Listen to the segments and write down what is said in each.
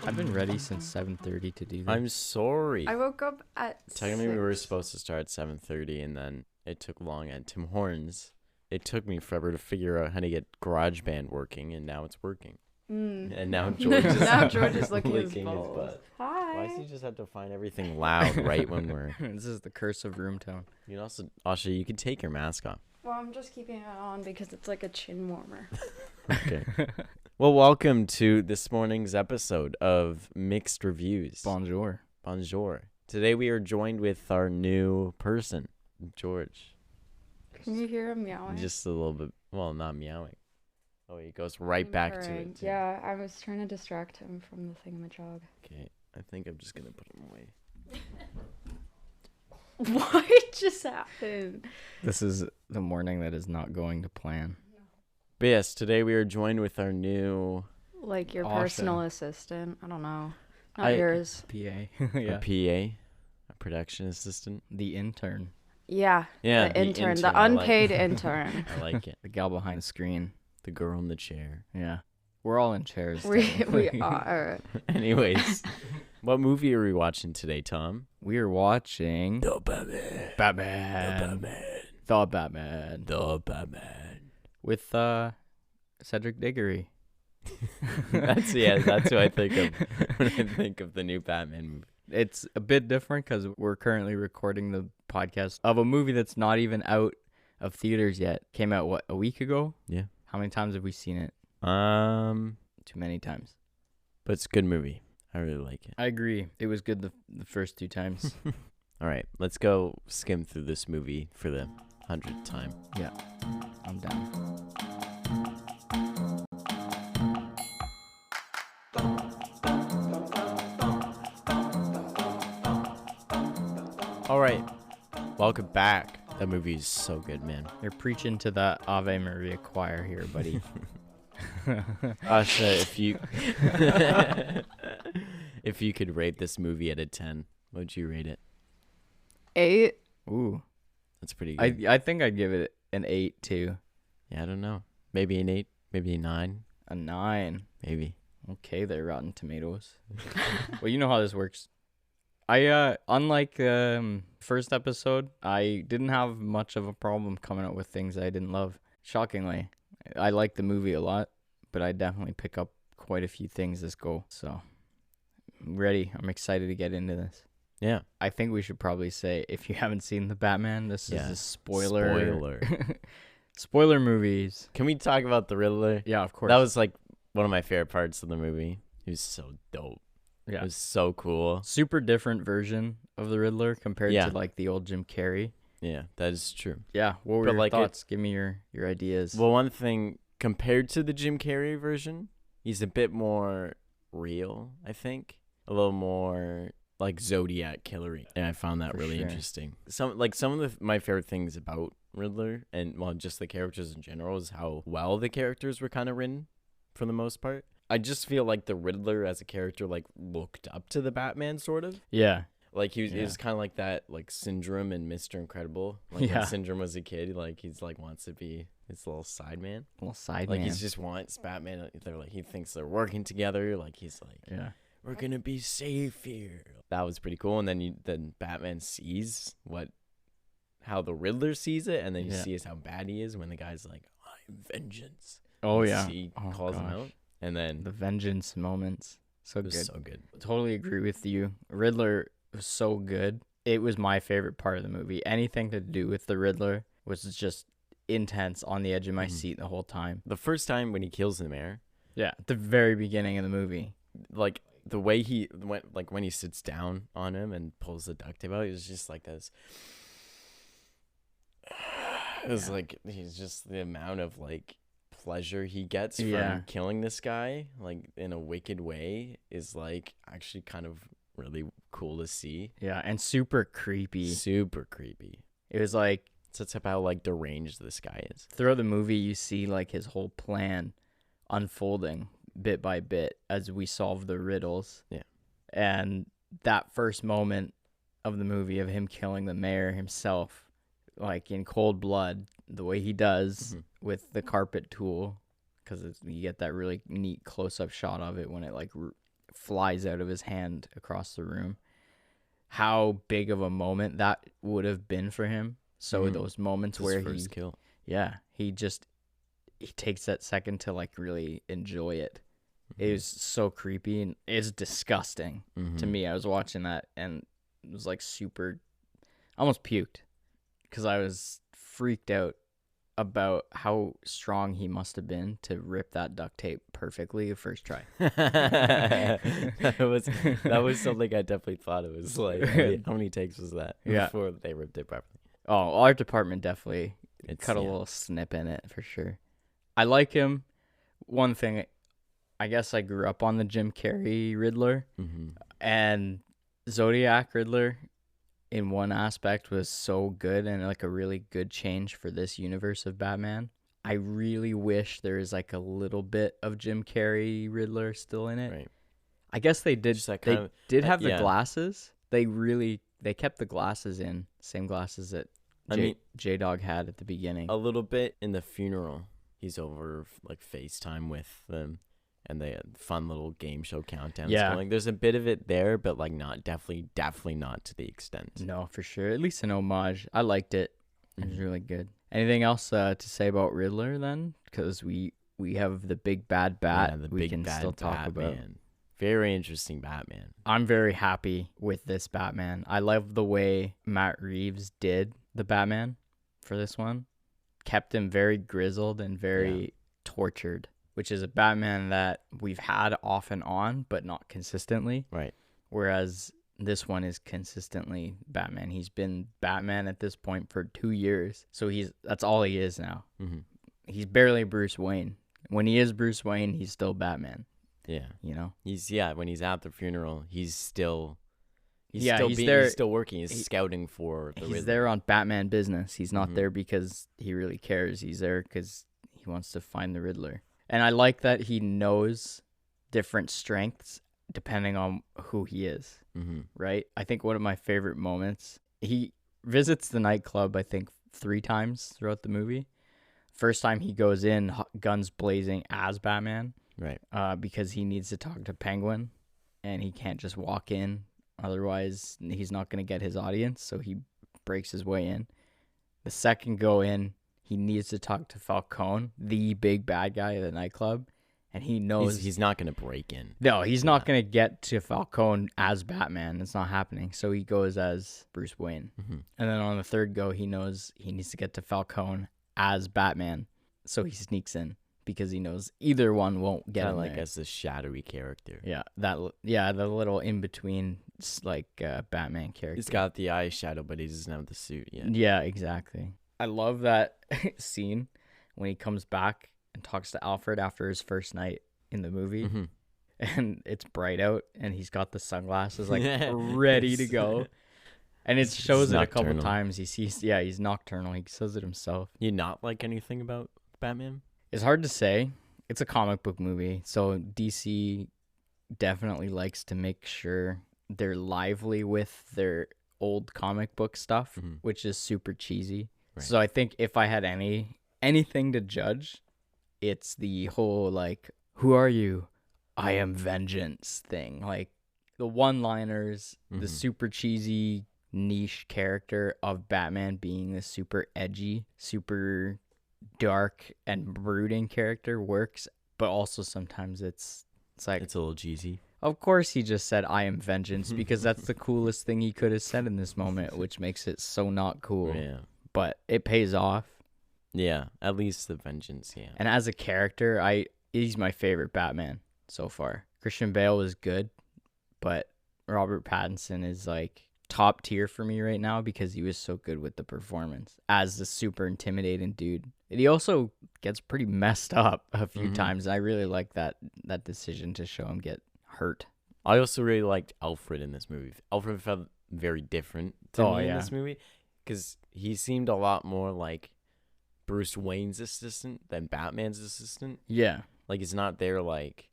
I've been ready since 7:30 to do this. I'm sorry. I woke up at Technically, 6. we were supposed to start at 7:30, and then it took long at Tim Hortons. It took me forever to figure out how to get GarageBand working, and now it's working. And now George is, Now George is licking his licking balls. butt. Hi. Why does he just have to find everything loud right when we're... This is the curse of Roomtown. You can also... Asha, you can take your mask off. Well, I'm just keeping it on because it's like a chin warmer. Okay. Well, welcome to this morning's episode of Mixed Reviews. Bonjour. Bonjour. Today we are joined with our new person, George. Can you hear him meowing? Just a little bit, well, not meowing. Oh, he goes right back to it, too. Yeah, I was trying to distract him from the thingamajig. Okay, I think I'm just going to put him away. What just happened? This is the morning that is not going to plan. But yes, today we are joined with our new... Like your Asha. personal assistant. I don't know. Not I- yours. PA. a Yeah. PA, a production assistant. The intern. Yeah. Yeah, The intern. The I like unpaid it. intern. I like it. The gal behind the screen. The girl in the chair. Yeah. We're all in chairs. we technically. are. Anyways, what movie are we watching today, Tom? We are watching The Batman. Batman. The Batman. The Batman. The Batman. With Cedric Diggory. That's who I think of when I think of the new Batman movie. It's a bit different because we're currently recording the podcast of a movie that's not even out of theaters yet. Came out, what, a week ago? Yeah. How many times have we seen it? But Too many times. it's a good movie. I really like it. I agree. It was good the first 2 times. All right, let's go skim through this movie for the 100th time. Yeah, I'm down. All right, welcome back. That movie is so good, man. You're preaching to that Ave Maria choir here, buddy. Asha, if you could rate this movie out of 10, what would you rate it? 8. Ooh, That's pretty good. I think I'd give it an 8 too. Yeah, I don't know. Maybe an 8, maybe a 9, A 9. maybe. Okay, there, Rotten Tomatoes. Well, you know how this works. I unlike first episode, I didn't have much of a problem coming up with things I didn't love. Shockingly, I like the movie a lot, but I definitely pick up quite a few things this go. So, I'm ready. I'm excited to get into this. Yeah. I think we should probably say, if you haven't seen The Batman, this is Yeah. a spoiler. Spoiler. Spoiler movies. Can we talk about the Riddler? Yeah, of course. That was like one of my favorite parts of the movie. He was so dope. yeah. It was so cool. Super different version of the Riddler compared Yeah. to like the old Jim Carrey. Yeah, that is true. Yeah, what were But, your like, thoughts? Give me your ideas. Well, one thing, compared to the Jim Carrey version, he's a bit more real, I think. A little more like Zodiac killery. And I found that For really sure. interesting. Some of my favorite things about Riddler and just the characters in general is how well the characters were kind of written for the most part. I just feel like the Riddler as a character like looked up to the Batman sort of. yeah, Like he was, Yeah. it was kind of like that, like Syndrome and Mr. Incredible. Like Yeah. when Syndrome was a kid, like he's like wants to be his little side man. little side Like man. he just wants Batman. They're like he thinks they're working together. Like he's like, yeah, we're gonna be safe here. That was pretty cool. And then Batman sees how the Riddler sees it, and then you Yeah. see how bad he is when the guy's like, I'm vengeance. oh And yeah. he Oh, calls him gosh. out, and then The vengeance moments. So it was good. so good. Totally agree with you. Riddler was so good. It was my favorite part of the movie. Anything to do with the Riddler was just intense, on the edge of my Mhm. seat the whole time. The first time when he kills the mayor, Yeah, at the very beginning of the movie. like the way he went, like when he sits down on him and pulls the duct tape out, it was just like this. It was like he's just the amount of like pleasure he gets Yeah. from killing this guy, like in a wicked way, is like actually kind of really cool to see. Yeah, and super creepy. Super creepy. It was like Sets up how like deranged this guy is. throughout the movie, you see like his whole plan unfolding bit by bit as we solve the riddles. Yeah. And that first moment, of the movie of him killing the mayor himself, like in cold blood, the way he does with the carpet tool, because you get that really neat close-up shot of it when it like flies out of his hand across the room. How big of a moment that would have been for him. So those moments His where first kill. he takes that second to like really enjoy it. It was so creepy and it's disgusting to me. I was watching that and it was like super, almost puked because I was freaked out about how strong he must have been to rip that duct tape perfectly the first try. that was something I definitely thought it was like. How many takes was that before they ripped it properly? Oh, our department definitely cut a little snip in it for sure. I like him. One thing, I guess I grew up on the Jim Carrey Riddler, and Zodiac Riddler in one aspect was so good and like a really good change for this universe of Batman. I really wish there was like a little bit of Jim Carrey Riddler still in it. Right. I guess they did. They did have the glasses. They kept the glasses in, same glasses that J-Dog had at the beginning. A little bit in the funeral. He's over like FaceTime with them, and they had fun little game show countdowns going. There's a bit of it there, but like definitely not to the extent. No, for sure. At least an homage. I liked it. It was really good. Anything else to say about Riddler then? Because we have the big bad bat. Yeah, we can still talk about. Very interesting Batman. I'm very happy with this Batman. I love the way Matt Reeves did the Batman for this one. Kept him very grizzled and very tortured, which is a Batman that we've had off and on, but not consistently. Right. Whereas this one is consistently Batman. He's been Batman at this point for 2 years. So that's all he is now. He's barely Bruce Wayne. When he is Bruce Wayne, he's still Batman. Yeah. You know? When he's at the funeral, he's still working. He's scouting for the Riddler. He's there on Batman business. He's not there because he really cares. He's there because he wants to find the Riddler. And I like that he knows different strengths depending on who he is, right? I think one of my favorite moments, he visits the nightclub, I think, 3 times throughout the movie. First time he goes in, guns blazing as Batman, right? Because he needs to talk to Penguin, and he can't just walk in. Otherwise, he's not going to get his audience, so he breaks his way in. The second go in, he needs to talk to Falcone, the big bad guy at the nightclub, and he knows he's not going to break in. No, he's not going to get to Falcone as Batman. It's not happening. So he goes as Bruce Wayne. And then on the third go, he knows he needs to get to Falcone as Batman. So he sneaks in because he knows either one won't get him like there. as a shadowy character. Yeah, the little in between like Batman character. He's got the eyeshadow, but he doesn't have the suit yet. Yeah, exactly. I love that scene when he comes back and talks to Alfred after his first night in the movie. And it's bright out and he's got the sunglasses like ready to go. And it shows it a couple times. He sees, he's nocturnal. He says it himself. You not like anything about Batman? It's hard to say. It's a comic book movie. So DC definitely likes to make sure they're lively with their old comic book stuff, which is super cheesy. Right. So I think if I had anything to judge, it's the whole like, who are you? I am vengeance thing. Like the one-liners, the super cheesy niche character of Batman being this super edgy, super dark and brooding character works, but also sometimes it's like it's a little cheesy. Of course he just said I am vengeance because that's the coolest thing he could have said in this moment, which makes it so not cool. Yeah. But it pays off. Yeah, at least the vengeance, yeah. And as a character, he's my favorite Batman so far. Christian Bale is good, but Robert Pattinson is like top tier for me right now because he was so good with the performance as the super intimidating dude. And he also gets pretty messed up a few times. I really like that decision to show him get hurt. I also really liked Alfred in this movie. Alfred felt very different to me in this movie because he seemed a lot more like Bruce Wayne's assistant than Batman's assistant. Yeah. Like, it's not there like,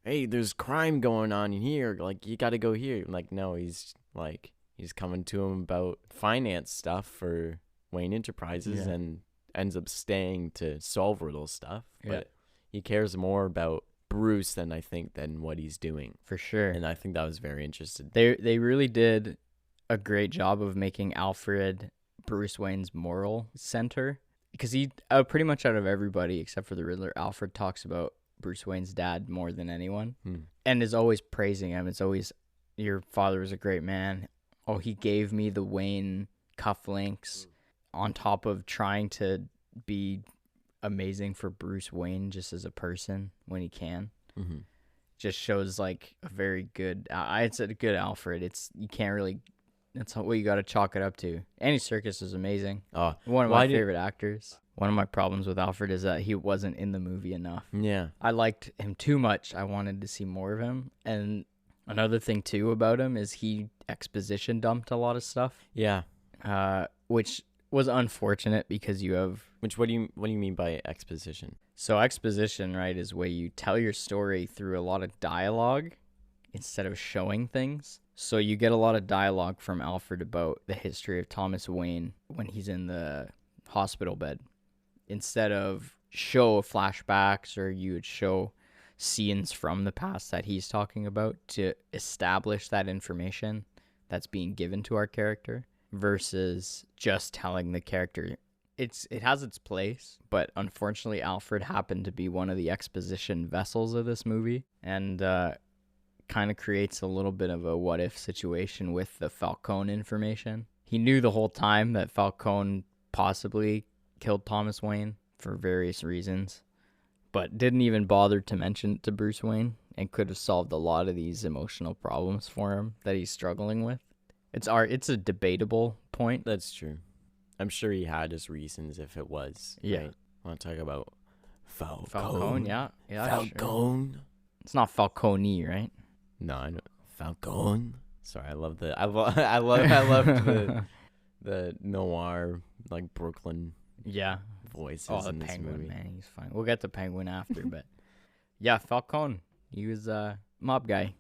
hey, there's crime going on in here. Like, you got to go here. Like, no, he's He's coming to him about finance stuff for Wayne Enterprises Yeah. and ends up staying to solve Riddle stuff. Yeah. But he cares more about Bruce than what he's doing. For sure. And I think that was very interesting. They really did a great job of making Alfred Bruce Wayne's moral center, because he pretty much out of everybody except for the Riddler, Alfred talks about Bruce Wayne's dad more than anyone, and is always praising him. It's always, your father was a great man. Oh, he gave me the Wayne cufflinks, on top of trying to be amazing for Bruce Wayne just as a person when he can. Mm-hmm. Just shows like a very good. It's a good Alfred. You can't really. That's what you got to chalk it up to. Andy Serkis is amazing. Oh, One of my favorite actors. One of my problems with Alfred is that he wasn't in the movie enough. yeah. I liked him too much. I wanted to see more of him. And another thing too about him is he exposition dumped a lot of stuff. Yeah. Which was unfortunate because you have. What do you mean by exposition? So exposition, right, is where you tell your story through a lot of dialogue instead of showing things. So you get a lot of dialogue from Alfred about the history of Thomas Wayne when he's in the hospital bed. Instead of show flashbacks, or you would show scenes from the past that he's talking about to establish that information that's being given to our character, versus just telling the character. It has its place, but unfortunately Alfred happened to be one of the exposition vessels of this movie, and kind of creates a little bit of a what if situation with the Falcone information. He knew the whole time that Falcone possibly killed Thomas Wayne for various reasons, but didn't even bother to mention it to Bruce Wayne, and could have solved a lot of these emotional problems for him that he's struggling with. It's a debatable point. That's true. I'm sure he had his reasons if it was. Yeah. Right? Want to talk about Falcone? Falcone, yeah. Falcone. Sure. It's not Falcone, right? No, I know Falcone. Sorry, I love I love the noir, like Brooklyn Yeah. voices Oh, the in this Penguin, movie. man, he's fine. We'll get to Penguin after, but yeah, Falcone. He was a mob guy.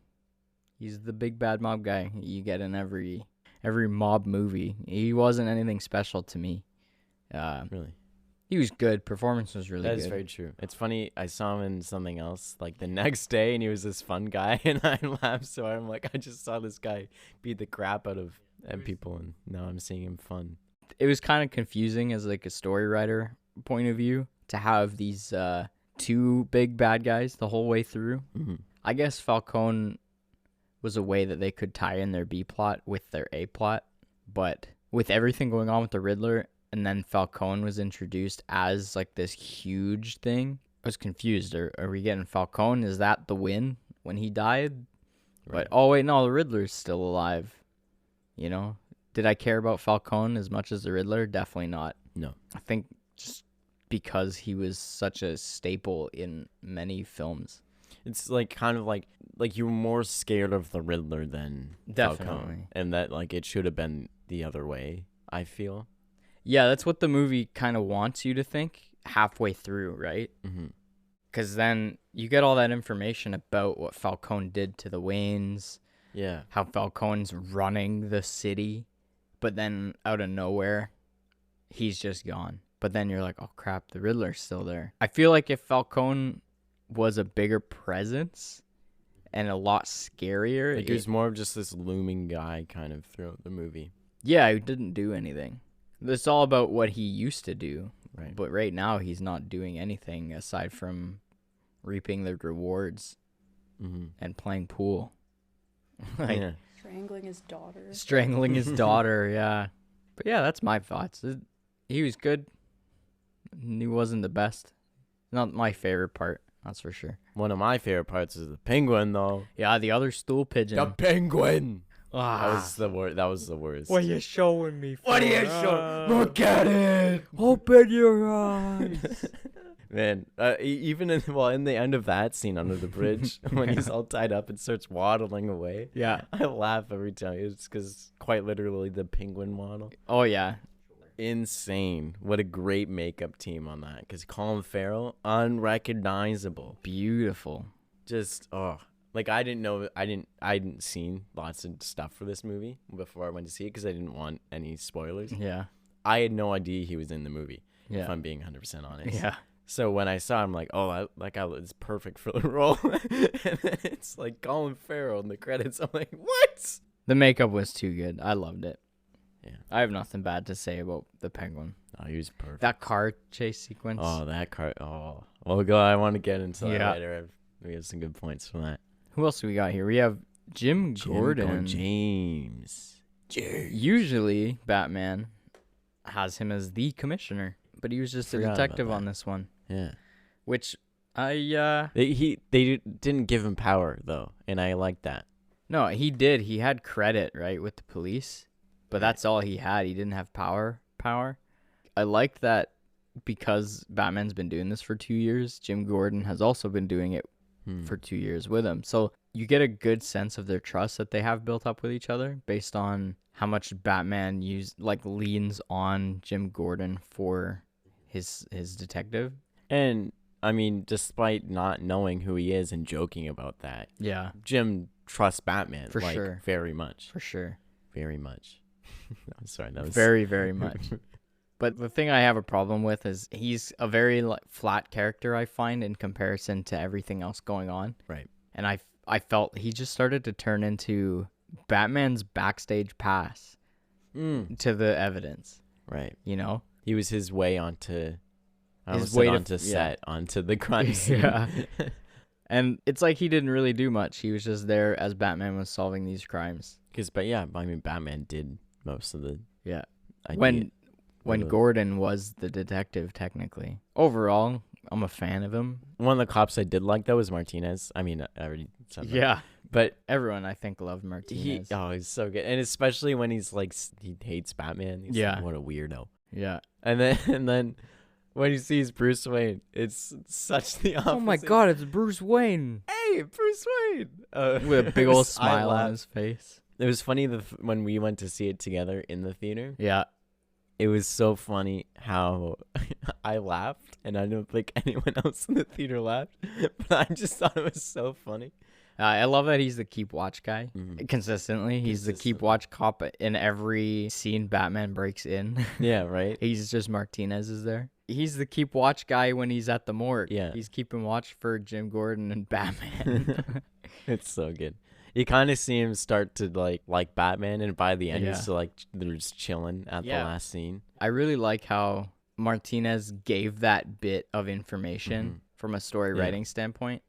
He's the big bad mob guy you get in every mob movie. He wasn't anything special to me. Really? He was good. Performance was really That good. is very true. It's funny. I saw him in something else like the next day, and he was this fun guy, and I laughed so hard. I'm like, I just saw this guy beat the crap out of people, and now I'm seeing him fun. It was kind of confusing as like a story writer point of view to have these two big bad guys the whole way through. Mm-hmm. I guess Falcone was a way that they could tie in their B plot with their A plot, but with everything going on with the Riddler, and then Falcone was introduced as like this huge thing, I was confused. Are we getting Falcone? Is that the win when he died? Right. But oh wait, no, the Riddler's still alive. You know, did I care about Falcone as much as the Riddler? Definitely not. No. I think just because he was such a staple in many films. It's like kind of like you were more scared of the Riddler than Falcone, Definitely. and that like it should have been the other way. I feel. Yeah, that's what the movie kind of wants you to think halfway through, right? Mm-hmm. Because then you get all that information about what Falcone did to the Waynes, Yeah. how Falcone's running the city, but then out of nowhere, he's just gone. But then you're like, oh crap, the Riddler's still there. I feel like if Falcone was a bigger presence and a lot scarier, Like he was more of just this looming guy kind of throughout the movie. yeah, he didn't do anything. It's all about what he used to do. Right. But right now, he's not doing anything aside from reaping the rewards Mm-hmm. and playing pool. Like, Yeah. Strangling his daughter. strangling his daughter, yeah. But yeah, that's my thoughts. He was good. He wasn't the best. Not my favorite part, that's for sure. One of my favorite parts is the penguin, though. Yeah, the other stool pigeon. The penguin. Ah. That was the worst. That was the worst. What are you showing me for? What are you showing? Look at it. Open your eyes. Man, even in the end of that scene under the bridge, when he's all tied up and starts waddling away, Yeah. I laugh every time. It's because quite literally the penguin waddle. Oh, yeah. Insane. What a great makeup team on that. Because Colin Farrell, unrecognizable. Beautiful. Just, Like I hadn't seen lots of stuff for this movie before I went to see it because I didn't want any spoilers. Yeah. I had no idea he was in the movie. Yeah. If I'm being 100% honest. Yeah. So when I saw him, like, oh, that guy is perfect for the role. And then it's like Colin Farrell in the credits. I'm like, what? The makeup was too good. I loved it. Yeah. I have nothing bad to say about the Penguin. Oh, he was perfect. That car chase sequence. Oh, that car. Oh, well, God, I want to get into that Yeah. later. We have some good points from that. Who else do we got here? We have Jim Gordon. James. Usually, Batman has him as the commissioner, but he was just a Forgot about detective that. on this one, Yeah. which They didn't give him power though, and I like that. no, he did. He had credit, right, with the police, but that's all he had. He didn't have power. I liked that because Batman's been doing this for 2 years. Jim Gordon has also been doing it for 2 years with him. So you get a good sense of their trust that they have built up with each other based on how much Batman leans on Jim Gordon for his detective. And I mean, despite not knowing who he is and joking about that, Yeah, Jim trusts Batman For sure. very much. for sure. Very much. I'm sorry, that was Very, very much. But the thing I have a problem with is he's a very flat character, I find, in comparison to everything else going on. right. And I felt he just started to turn into Batman's backstage pass to the evidence, Right. you know? He was his way onto His way to- onto set, onto the crime scene. Yeah. And it's like he didn't really do much. He was just there as Batman was solving these crimes. But yeah, I mean, Batman did most of the Yeah. idea. When Gordon was the detective, technically. Overall, I'm a fan of him. One of the cops I did like though was Martinez. I mean, I already said that. Yeah. But Everyone, I think, loved Martinez. he's so good, and especially when he's like he hates Batman. He's Yeah. like, what a weirdo. Yeah. And then when he sees Bruce Wayne, it's such the opposite. Oh my God, it's Bruce Wayne. Hey, Bruce Wayne! With a big old I smile on laughed. his face. It was funny when we went to see it together in the theater. Yeah. It was so funny how I laughed, and I don't think anyone else in the theater laughed, but I just thought it was so funny. I love that he's the keep watch guy. Mhm. Consistently. He's the keep watch cop in every scene Batman breaks in. Yeah, right? He's just Martinez is there. He's the keep watch guy when he's at the morgue. Yeah. He's keeping watch for Jim Gordon and Batman. It's so good. You kind of see him start to like Batman, and by the end, Yeah. he's still they're just chilling at Yeah. the last scene. I really like how Martinez gave that bit of information from a story Yeah. writing standpoint.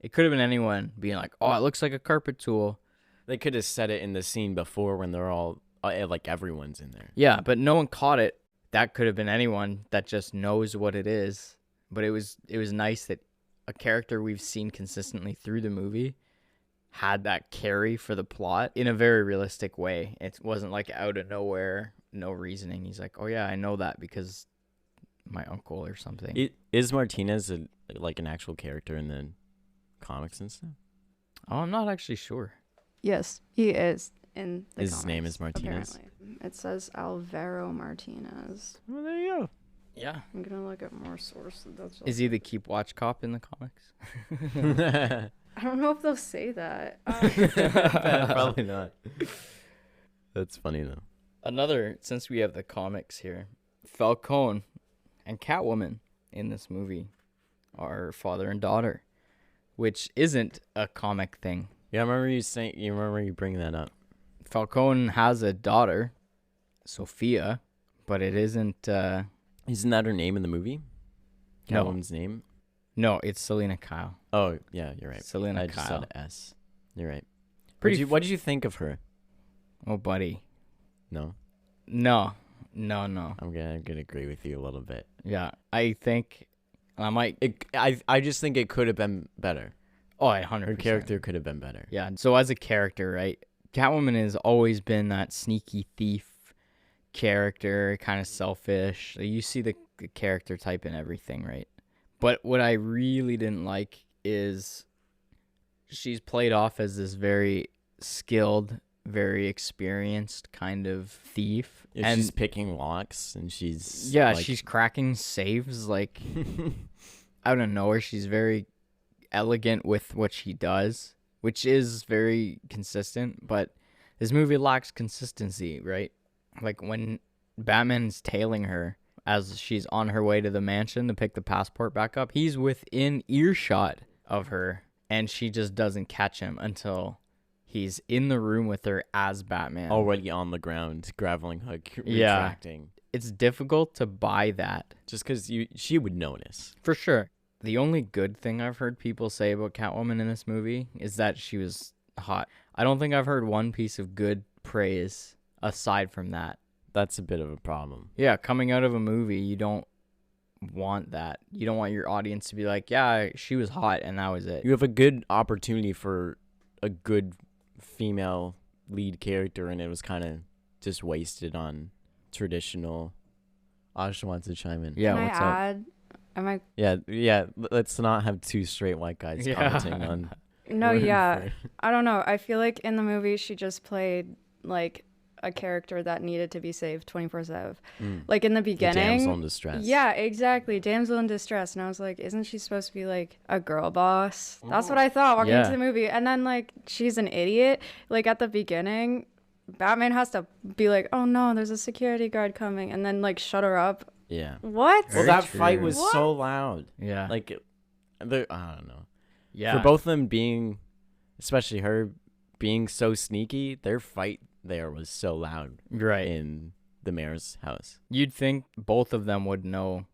It could have been anyone being like, oh, it looks like a carpet tool. They could have said it in the scene before when they're all everyone's in there. Yeah, but no one caught it. That could have been anyone that just knows what it is. But it was nice that a character we've seen consistently through the movie had that carry for the plot in a very realistic way. It wasn't like out of nowhere, no reasoning. He's like, oh yeah, I know that because my uncle or something. Is Martinez an actual character in the comics and stuff? Oh, I'm not actually sure. Yes, he is in the His name comics, is Martinez? apparently. It says Alvaro Martinez. Well, there you Yeah. I'm gonna look at more sources. That's Is he the keep watch cop in the comics? go. I don't know if they'll say that. Probably not. That's funny though. Another, since we have the comics here, Falcone and Catwoman in this movie are father and daughter, which isn't a comic thing. Yeah, I remember you bringing that up. Falcone has a daughter, Sophia, but it isn't. Isn't that her name in the movie? No. Catwoman's name? No, it's Selena Kyle. Oh, yeah, you're right. Selena I just saw Kyle. the S. You're right. Pretty What did you think of her? Oh, buddy. No, No. I'm gonna agree with you a little bit. Yeah, I think I might. I just think it could have been better. Oh, 100%. Her character could have been better. Yeah. So as a character, right, Catwoman has always been that sneaky thief character, kind of selfish. You see the character type in everything, right? But what I really didn't like is she's played off as this very skilled, very experienced kind of thief. Yeah, and she's picking locks and she's she's cracking safes out of nowhere. She's very elegant with what she does. which is very consistent, but this movie lacks consistency, right? Like when Batman's tailing her as she's on her way to the mansion to pick the passport back up, he's within earshot of her, and she just doesn't catch him until he's in the room with her as Batman. Already on the ground, graveling hook, Yeah. retracting. It's difficult to buy that. Just because she would notice. For sure. The only good thing I've heard people say about Catwoman in this movie is that she was hot. I don't think I've heard one piece of good praise aside from that. That's a bit of a problem. Yeah, coming out of a movie, you don't want that. You don't want your audience to be like, yeah, she was hot and that was it. You have a good opportunity for a good female lead character, and it was kind of just wasted on traditional. Asha wants to chime in. Yeah, Can what's I up? add? Am I? Yeah. Let's not have two straight white guys Yeah. commenting on. No, word yeah. for- I don't know. I feel like in the movie she just played like a character that needed to be saved 24/7. Like in the beginning. Damsel in distress. Yeah, exactly. Damsel in distress. And I was like, isn't she supposed to be like a girl boss? That's what I thought walking Yeah. into the movie. And then like she's an idiot. Like at the beginning, Batman has to be like, oh no, there's a security guard coming, and then like shut her up. Yeah. What? Well, Very that true. fight was What? so loud. Yeah. Like, I don't know. yeah. For both of them being, especially her being so sneaky, their fight there was so loud Right. in the mayor's house. You'd think both of them would know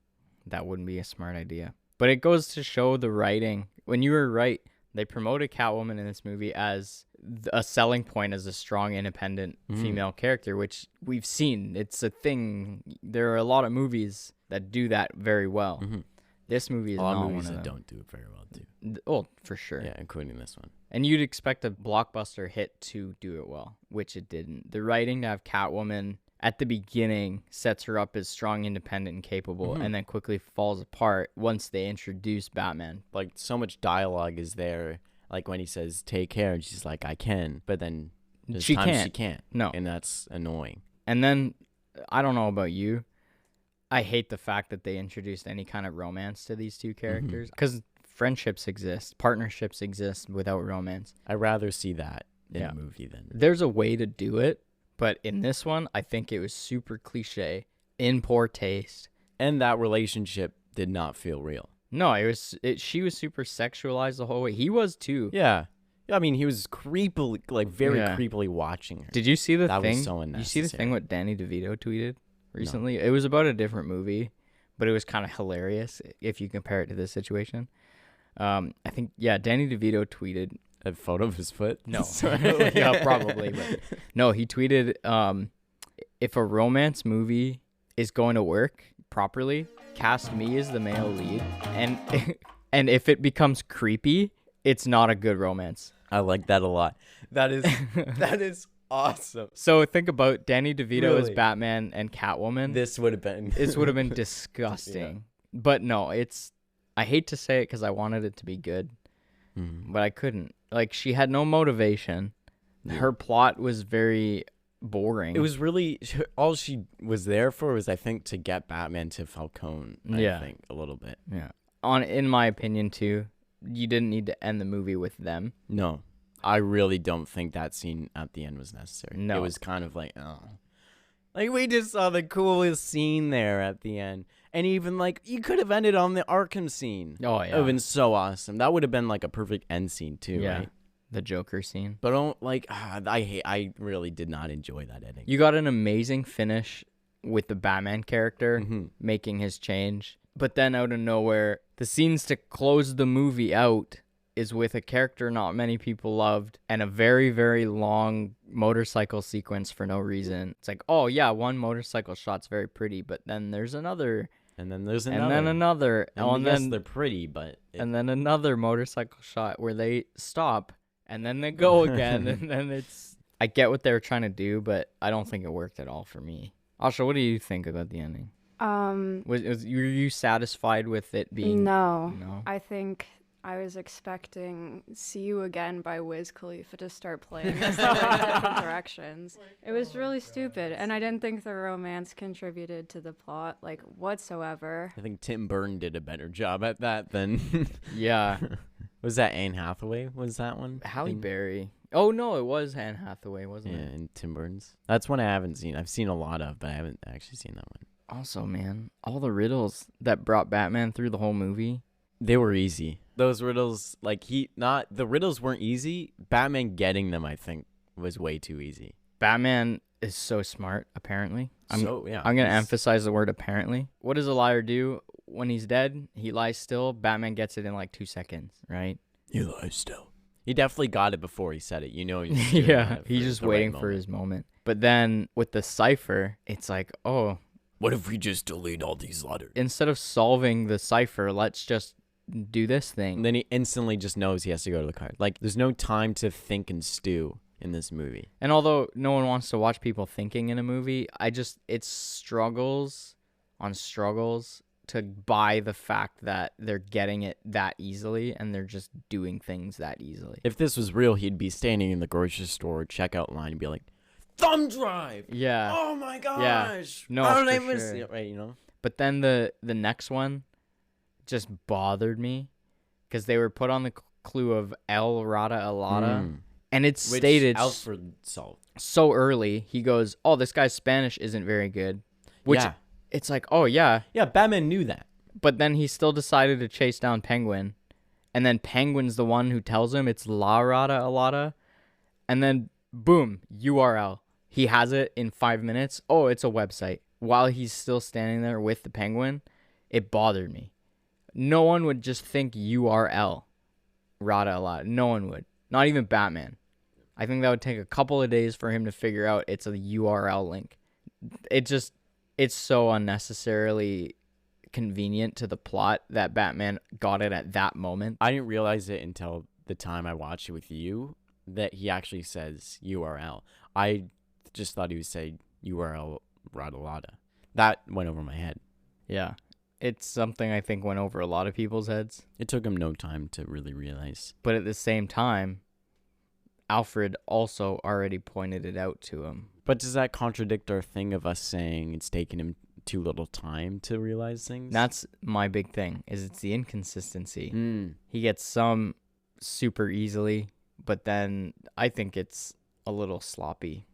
that wouldn't be a smart idea. But it goes to show the writing. When you were right, they promoted Catwoman in this movie as a selling point as a strong, independent female character, which we've seen. It's a thing. There are a lot of movies that do that very well. This movie is A lot not of movies one that of them. don't do it very well, too. Oh, for sure. Yeah, including this one. And you'd expect a blockbuster hit to do it well, which it didn't. The writing to have Catwoman at the beginning sets her up as strong, independent, and capable, and then quickly falls apart once they introduce Batman. Like, so much dialogue is there. Like, when he says, take care, and she's like, I can. But then there's She times can't. she can't. No. And that's annoying. And then, I don't know about you, I hate the fact that they introduced any kind of romance to these two characters. Because friendships exist, partnerships exist without romance. I'd rather see that in Yeah. a movie than. There's a way to do it, but in this one, I think it was super cliche, in poor taste. And that relationship did not feel real. No, she was super sexualized the whole way. He was too. Yeah. I mean, he was creepily, like, very Yeah. creepily watching her. Did you see the That was thing? so You see the thing unnecessary. what Danny DeVito tweeted recently? It was about a different movie, but it was kind of hilarious if you compare it to this situation. I think Danny DeVito tweeted. A photo of his foot? No, Sorry. yeah, probably, but no, he tweeted, if a romance movie is going to work properly, cast me as the male lead, and and if it becomes creepy, it's not a good romance. I like that a lot. That is awesome. So think about Danny DeVito as Really? Batman and Catwoman. This would have been. This would have been disgusting. But no, I hate to say it because I wanted it to be good, but I couldn't. Like, she had no motivation. Her plot was very boring. It was really all she was there for was, I think, to get Batman to Falcone. Yeah. I think a little bit. Yeah. In my opinion too, you didn't need to end the movie with them. No, I really don't think that scene at the end was necessary. No. It was kind of like, oh, like we just saw the coolest scene there at the end, and even like you could have ended on the Arkham scene. Oh It would have been so awesome. That would have been like a perfect end scene too, Yeah. right? The Joker scene. But I really did not enjoy that ending. You got an amazing finish with the Batman character Mhm. making his change. But then out of nowhere, the scenes to close the movie out is with a character not many people loved and a very, very long motorcycle sequence for no reason. It's like, oh yeah, one motorcycle shot's very pretty, but then there's another, And then there's another. and then another, And and yes, then they're pretty, but and then another motorcycle shot where they stop and then they go again, and then it's. I get what they were trying to do, but I don't think it worked at all for me. Asha, what do you think about the ending? Were you satisfied with it being? No. No. I think I was expecting "See You Again" by Wiz Khalifa to start playing this in different directions. It was really stupid, and I didn't think the romance contributed to the plot like whatsoever. I think Tim Burton did a better job at that than. Yeah. Was that Anne Hathaway? Was that one? Halle in- Berry. Oh no, it was Anne Hathaway, wasn't Yeah, it? in Tim Burton's. That's one I haven't seen. I've seen a lot of, but I haven't actually seen that one. Also, man, all the riddles that brought Batman through the whole movie. They were easy. Those riddles, like the riddles weren't easy. Batman getting them, I think, was way too easy. Batman is so smart, apparently. I'm gonna he's- emphasize the word apparently. What does a liar do when he's dead? He lies still. Batman gets it in like 2 seconds, right? You lie still. He definitely got it before he said it. You know, he's doing Yeah, that he's for just the right waiting for moment. his moment. But then with the cipher, it's like, oh, What if we just delete all these letters? instead of solving the cipher, let's just do this thing. And then he instantly just knows he has to go to the card. Like, there's no time to think and stew in this movie. And although no one wants to watch people thinking in a movie, it's struggles on struggles to buy the fact that they're getting it that easily and they're just doing things that easily. If this was real, he'd be standing in the grocery store checkout line and be like, thumb drive! Yeah. Oh my gosh! No, How did for I miss sure. it? Right, you know? But then the next one just bothered me because they were put on the clue of El Rata Alada. And it's Which stated Alfred solved. so early. He goes, oh, this guy's Spanish isn't very good. Which Yeah. it's like, oh, yeah. Yeah, Batman knew that. But then he still decided to chase down Penguin. And then Penguin's the one who tells him it's La Rata Alada. And then, boom, URL. He has it in 5 minutes. Oh, it's a website. While he's still standing there with the Penguin, it bothered me. No one would just think URL. Rata Alada. No one would. Not even Batman. I think that would take a couple of days for him to figure out it's a URL link. It's so unnecessarily convenient to the plot that Batman got it at that moment. I didn't realize it until the time I watched it with you that he actually says URL. I just thought he would say URL Radalada. That went over my head. Yeah. It's something I think went over a lot of people's heads. It took him no time to really realize. But at the same time, Alfred also already pointed it out to him. But does that contradict our thing of us saying it's taken him too little time to realize things? That's my big thing, is it's the inconsistency. Mm. He gets some super easily, but then I think it's a little sloppy.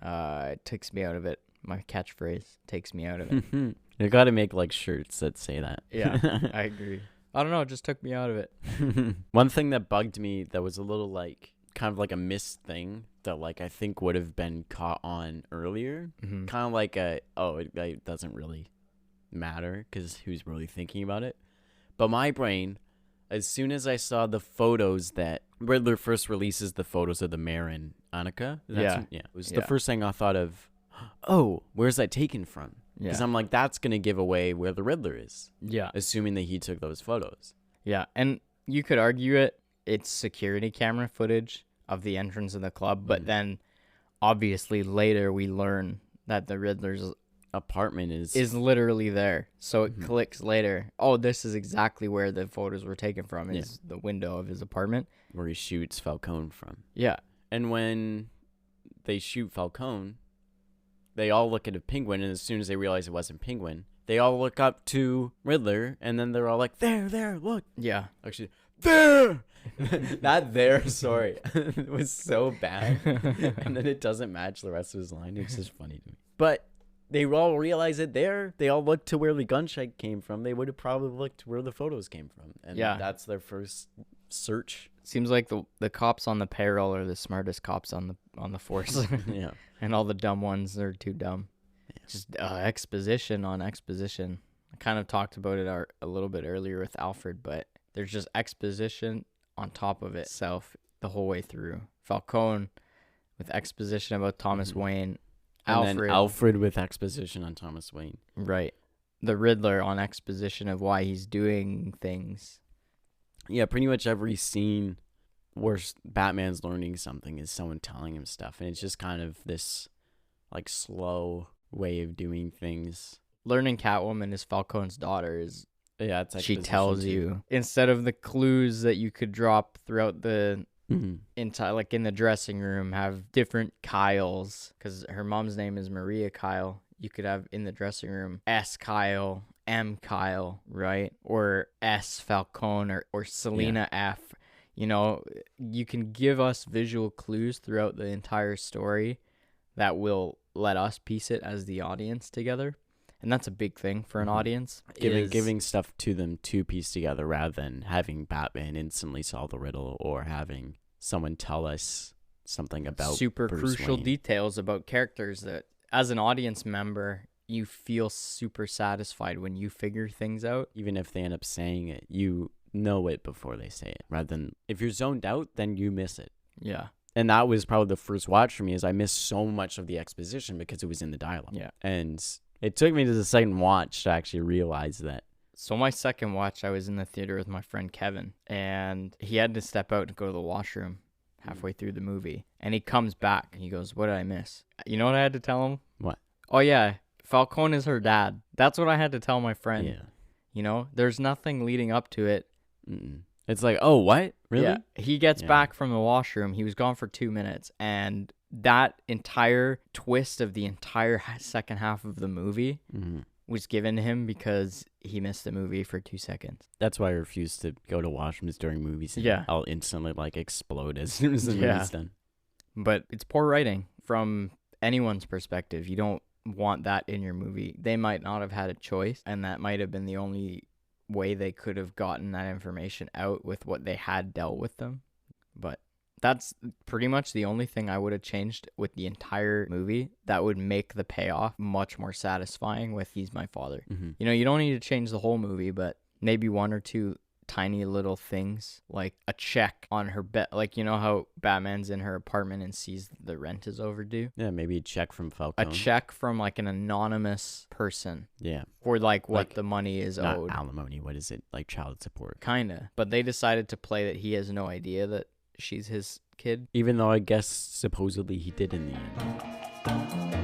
It takes me out of it. My catchphrase takes me out of it. You got to make like shirts that say that. Yeah, I agree. I don't know, it just took me out of it. One thing that bugged me that was a little like kind of like a missed thing that like I think would have been caught on earlier. Mhm. Kind of like it doesn't really matter because who's really thinking about it. But my brain, as soon as I saw the photos that Riddler first releases the photos of the mayor and Annika, it was the Yeah. first thing I thought of. Oh, where's that taken from? Yeah. Because I'm like, that's gonna give away where the Riddler is, Yeah. assuming that he took those photos. Yeah, and you could argue it's security camera footage of the entrance of the club, but then obviously later we learn that the Riddler's Apartment is literally there. So it clicks later. Oh, this is exactly where the photos were taken from, is the window of his apartment. where he shoots Falcone from. Yeah. And when they shoot Falcone, they all look at a penguin, and as soon as they realize it wasn't Penguin, they all look up to Riddler, and then they're all like, there, look. Yeah. Actually, there! Not there, sorry. It was so bad. And then it doesn't match the rest of his line. It's just funny to me. But they all realize it there. They all look to where the gunshot came from. They would have probably looked where the photos came from. And Yeah. that's their first search. Seems like the cops on the payroll are the smartest cops on the force. Yeah. And all the dumb ones are too dumb. Just exposition on exposition. I kind of talked about it a little bit earlier with Alfred, but there's just exposition on top of itself the whole way through. Falcone with exposition about Thomas Wayne. And then Alfred with exposition on Thomas Wayne. Right. The Riddler on exposition of why he's doing things. Yeah, pretty much every scene where Batman's learning something is someone telling him stuff. And it's just kind of this like slow way of doing things. Learning Catwoman is Falcone's daughter. Yeah, it's She exposition tells too. you, instead of the clues that you could drop throughout the Mhm. entire, like in the dressing room, have different Kyles, because her mom's name is Maria Kyle. You could have in the dressing room S Kyle, M. Kyle, right? Or S. Falcone or Selena F. You know, you can give us visual clues throughout the entire story that will let us piece it as the audience together. And that's a big thing for an audience. Giving stuff to them to piece together rather than having Batman instantly solve the riddle or having someone tell us something about super Bruce crucial Wayne. details about characters that, as an audience member, you feel super satisfied when you figure things out. Even if they end up saying it, you know it before they say it. Rather than if you're zoned out, then you miss it. Yeah. And that was probably the first watch for me, is I missed so much of the exposition because it was in the dialogue. Yeah. And it took me to the second watch to actually realize that. So my second watch, I was in the theater with my friend Kevin, and he had to step out to go to the washroom halfway through the movie. And he comes back and he goes, "What did I miss?" You know what I had to tell him? What? Oh, yeah, Falcone is her dad. That's what I had to tell my friend. Yeah. You know, there's nothing leading up to it. It's like, oh, what? Really? Yeah. He gets back from the washroom. He was gone for 2 minutes. And that entire twist of the entire second half of the movie was given to him because he missed the movie for 2 seconds. That's why I refuse to go to washrooms during movies. Yeah. I'll instantly explode as soon as the movie's done. But it's poor writing from anyone's perspective. You don't want that in your movie. They might not have had a choice, and that might have been the only way they could have gotten that information out with what they had dealt with them. But that's pretty much the only thing I would have changed with the entire movie that would make the payoff much more satisfying with "He's my father." You know, you don't need to change the whole movie, but maybe one or two tiny little things, like a check on her bed. Like, you know how Batman's in her apartment and sees the rent is overdue? Yeah, maybe a check from Falcone. A check from an anonymous person. Yeah. For what the money is Not owed. alimony. What is it? Child support. Kinda. But they decided to play that he has no idea that she's his kid. Even though I guess supposedly he did in the end.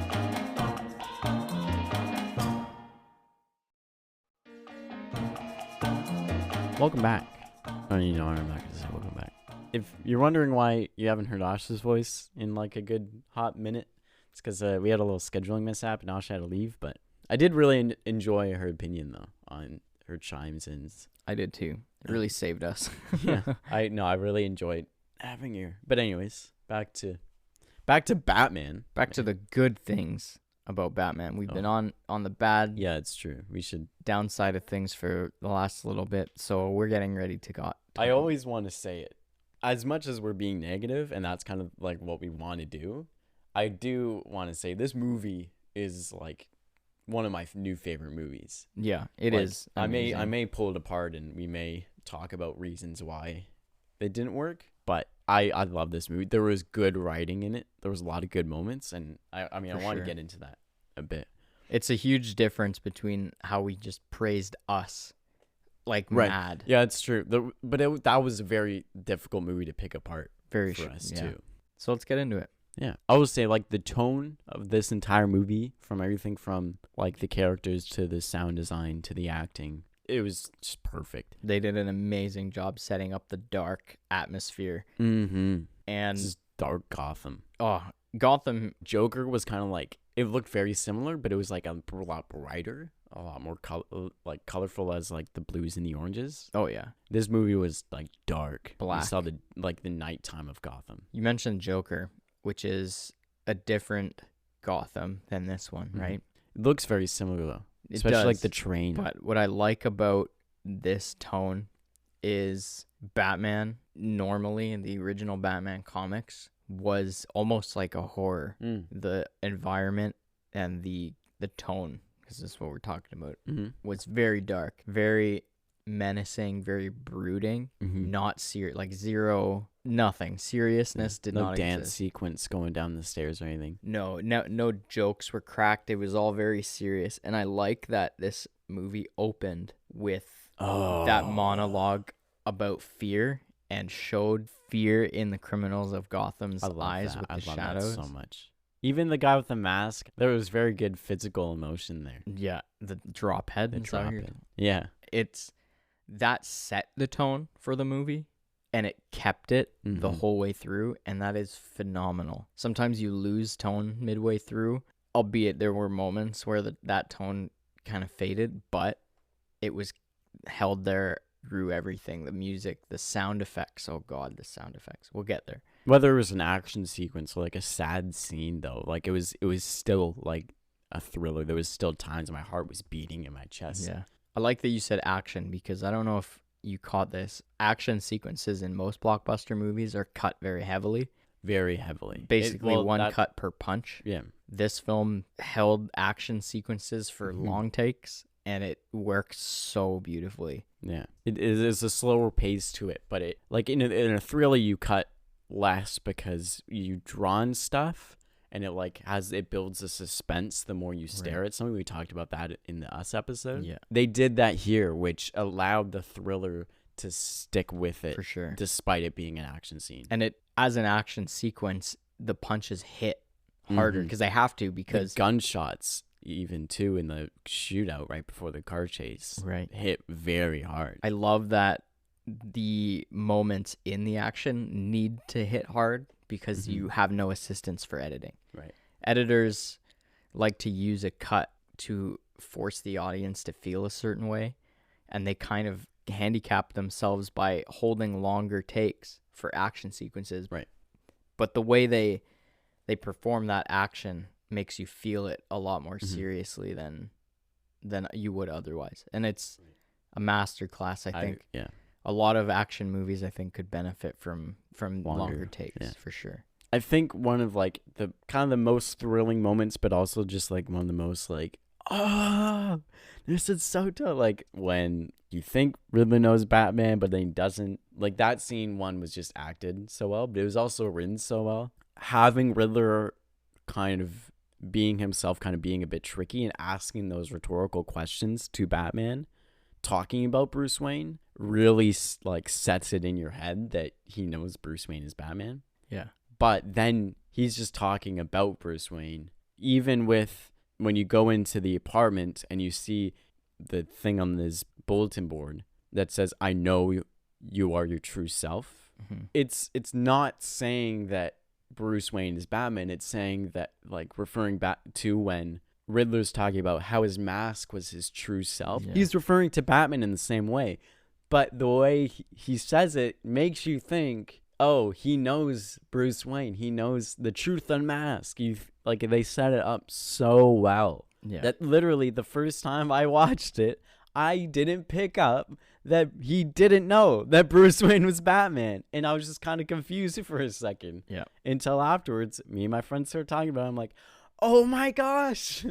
Welcome back. Oh, I'm not going to say welcome back. If you're wondering why you haven't heard Asha's voice in a good hot minute, it's because we had a little scheduling mishap and Asha had to leave. But I did really enjoy her opinion, though, on her chimes in. I did too. It really saved us. Yeah. I really enjoyed having you. But anyways, back to Batman. Back to the good things about Batman. We've been on the bad Yeah, it's true. We should. downside of things for the last little bit, so we're getting ready to go. I always want to say it. As much as we're being negative, and that's kind of what we want to do, I do want to say this movie is one of my new favorite movies. Yeah, it is. I amazing. may pull it apart and we may talk about reasons why it didn't work, but I love this movie. There was good writing in it. There was a lot of good moments, and I want to get into that a bit. It's a huge difference between how we just praised us, Right. mad. Yeah, it's true. That was a very difficult movie to pick apart Very for sure. us Yeah. too. So let's get into it. Yeah, I would say the tone of this entire movie, from everything from the characters to the sound design to the acting, it was just perfect. They did an amazing job setting up the dark atmosphere. Mm-hmm. And This is dark Gotham. Gotham. Joker was kind of it looked very similar, but it was a lot brighter, a lot more colorful as the blues and the oranges. Oh yeah. This movie was dark. Black. You saw the nighttime of Gotham. You mentioned Joker, which is a different Gotham than this one, right? It looks very similar though, It especially does. the train. But what I like about this tone is Batman, normally in the original Batman comics, was almost like a horror. The environment and the tone, because this is what we're talking about, was very dark, very menacing, very brooding, not serious, nothing. Seriousness did no not dance exist. sequence going down the stairs or anything. No jokes were cracked. It was all very serious. And I like that this movie opened with that monologue about fear and showed fear in the criminals of Gotham's eyes with the shadows. That so much. Even the guy with the mask, there was very good physical emotion there. Yeah, the drop head. The drop head. Yeah. That set the tone for the movie, and it kept it the whole way through, and that is phenomenal. Sometimes you lose tone midway through, albeit there were moments where that tone kind of faded, but it was held there through everything. The music, the sound effects. Oh God, the sound effects. We'll get there. Whether it was an action sequence or like a sad scene though, like it was still like a thriller. There was still times my heart was beating in my chest. Yeah. I like that you said action, because I don't know if you caught this. Action sequences in most blockbuster movies are cut very heavily. Very heavily. Basically one cut per punch. Yeah. This film held action sequences for Mhm. long takes, and it works so beautifully. Yeah. It is a slower pace to it, but it like in a thriller you cut less because you drawn stuff, and it builds a suspense the more you stare at something. We talked about that in the Us episode. Yeah. They did that here, which allowed the thriller to stick with it For sure. despite it being an action scene. And it, as an action sequence, the punches hit harder Mhm. because they have to, because The gunshots, even too, in the shootout right before the car chase, right. hit very hard. I love that the moments in the action need to hit hard because Mhm. you have no assistance for editing. Right. Editors like to use a cut to force the audience to feel a certain way, and they kind of handicap themselves by holding longer takes for action sequences. Right. But the way they perform that action makes you feel it a lot more Mhm. seriously than you would otherwise. And it's a masterclass, I think. Yeah. A lot of action movies, I think, could benefit from longer takes, yeah. for sure. I think one of like the kind of the most thrilling moments, but also just like one of the most like, oh, this is so tough. Like when you think Riddler knows Batman, but then he doesn't. Like that scene one was just acted so well, but it was also written so well. Having Riddler kind of being himself, kind of being a bit tricky and asking those rhetorical questions to Batman, talking about Bruce Wayne, really like sets it in your head that he knows Bruce Wayne is Batman. Yeah. But then he's just talking about Bruce Wayne. Even with when you go into the apartment and you see the thing on this bulletin board that says, I know you are your true self. Mm-hmm. It's not saying that Bruce Wayne is Batman. It's saying that, like, referring back to when Riddler's talking about how his mask was his true self. Yeah. He's referring to Batman in the same way. But the way he says it makes you think, oh, he knows Bruce Wayne. He knows the truth unmasked. Like, they set it up so well. Yeah. That literally the first time I watched it, I didn't pick up that he didn't know that Bruce Wayne was Batman. And I was just kind of confused for a second. Yeah. Until afterwards, me and my friends started talking about it. I'm like, oh my gosh,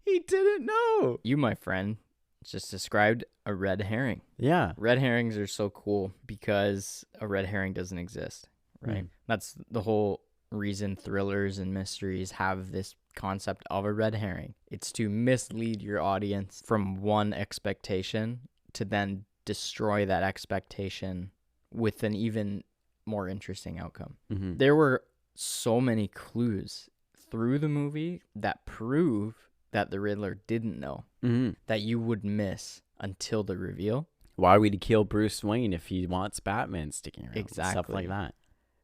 he didn't know. You, my friend, just described a red herring. Yeah. Red herrings are so cool because a red herring doesn't exist, right? That's the whole reason thrillers and mysteries have this concept of a red herring. It's to mislead your audience from one expectation to then destroy that expectation with an even more interesting outcome. Mm-hmm. There were so many clues through the movie that prove that the Riddler didn't know, Mm-hmm. that you would miss until the reveal. Why would he kill Bruce Wayne if he wants Batman sticking around? Exactly. Stuff like that.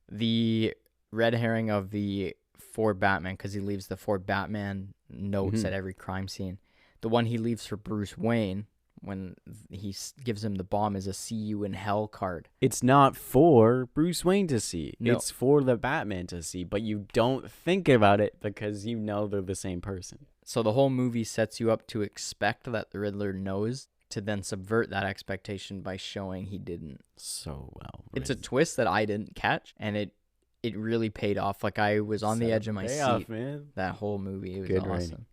The red herring of the for Batman, because he leaves the for Batman notes Mhm. at every crime scene. The one he leaves for Bruce Wayne when he gives him the bomb is a "See you in hell" card. It's not for Bruce Wayne to see. No. It's for the Batman to see, but you don't think about it because you know they're the same person. So the whole movie sets you up to expect that the Riddler knows, to then subvert that expectation by showing he didn't. So well. It's a twist that I didn't catch, and it really paid off. Like, I was on the edge of my seat man. that whole movie. It was Good awesome. writing.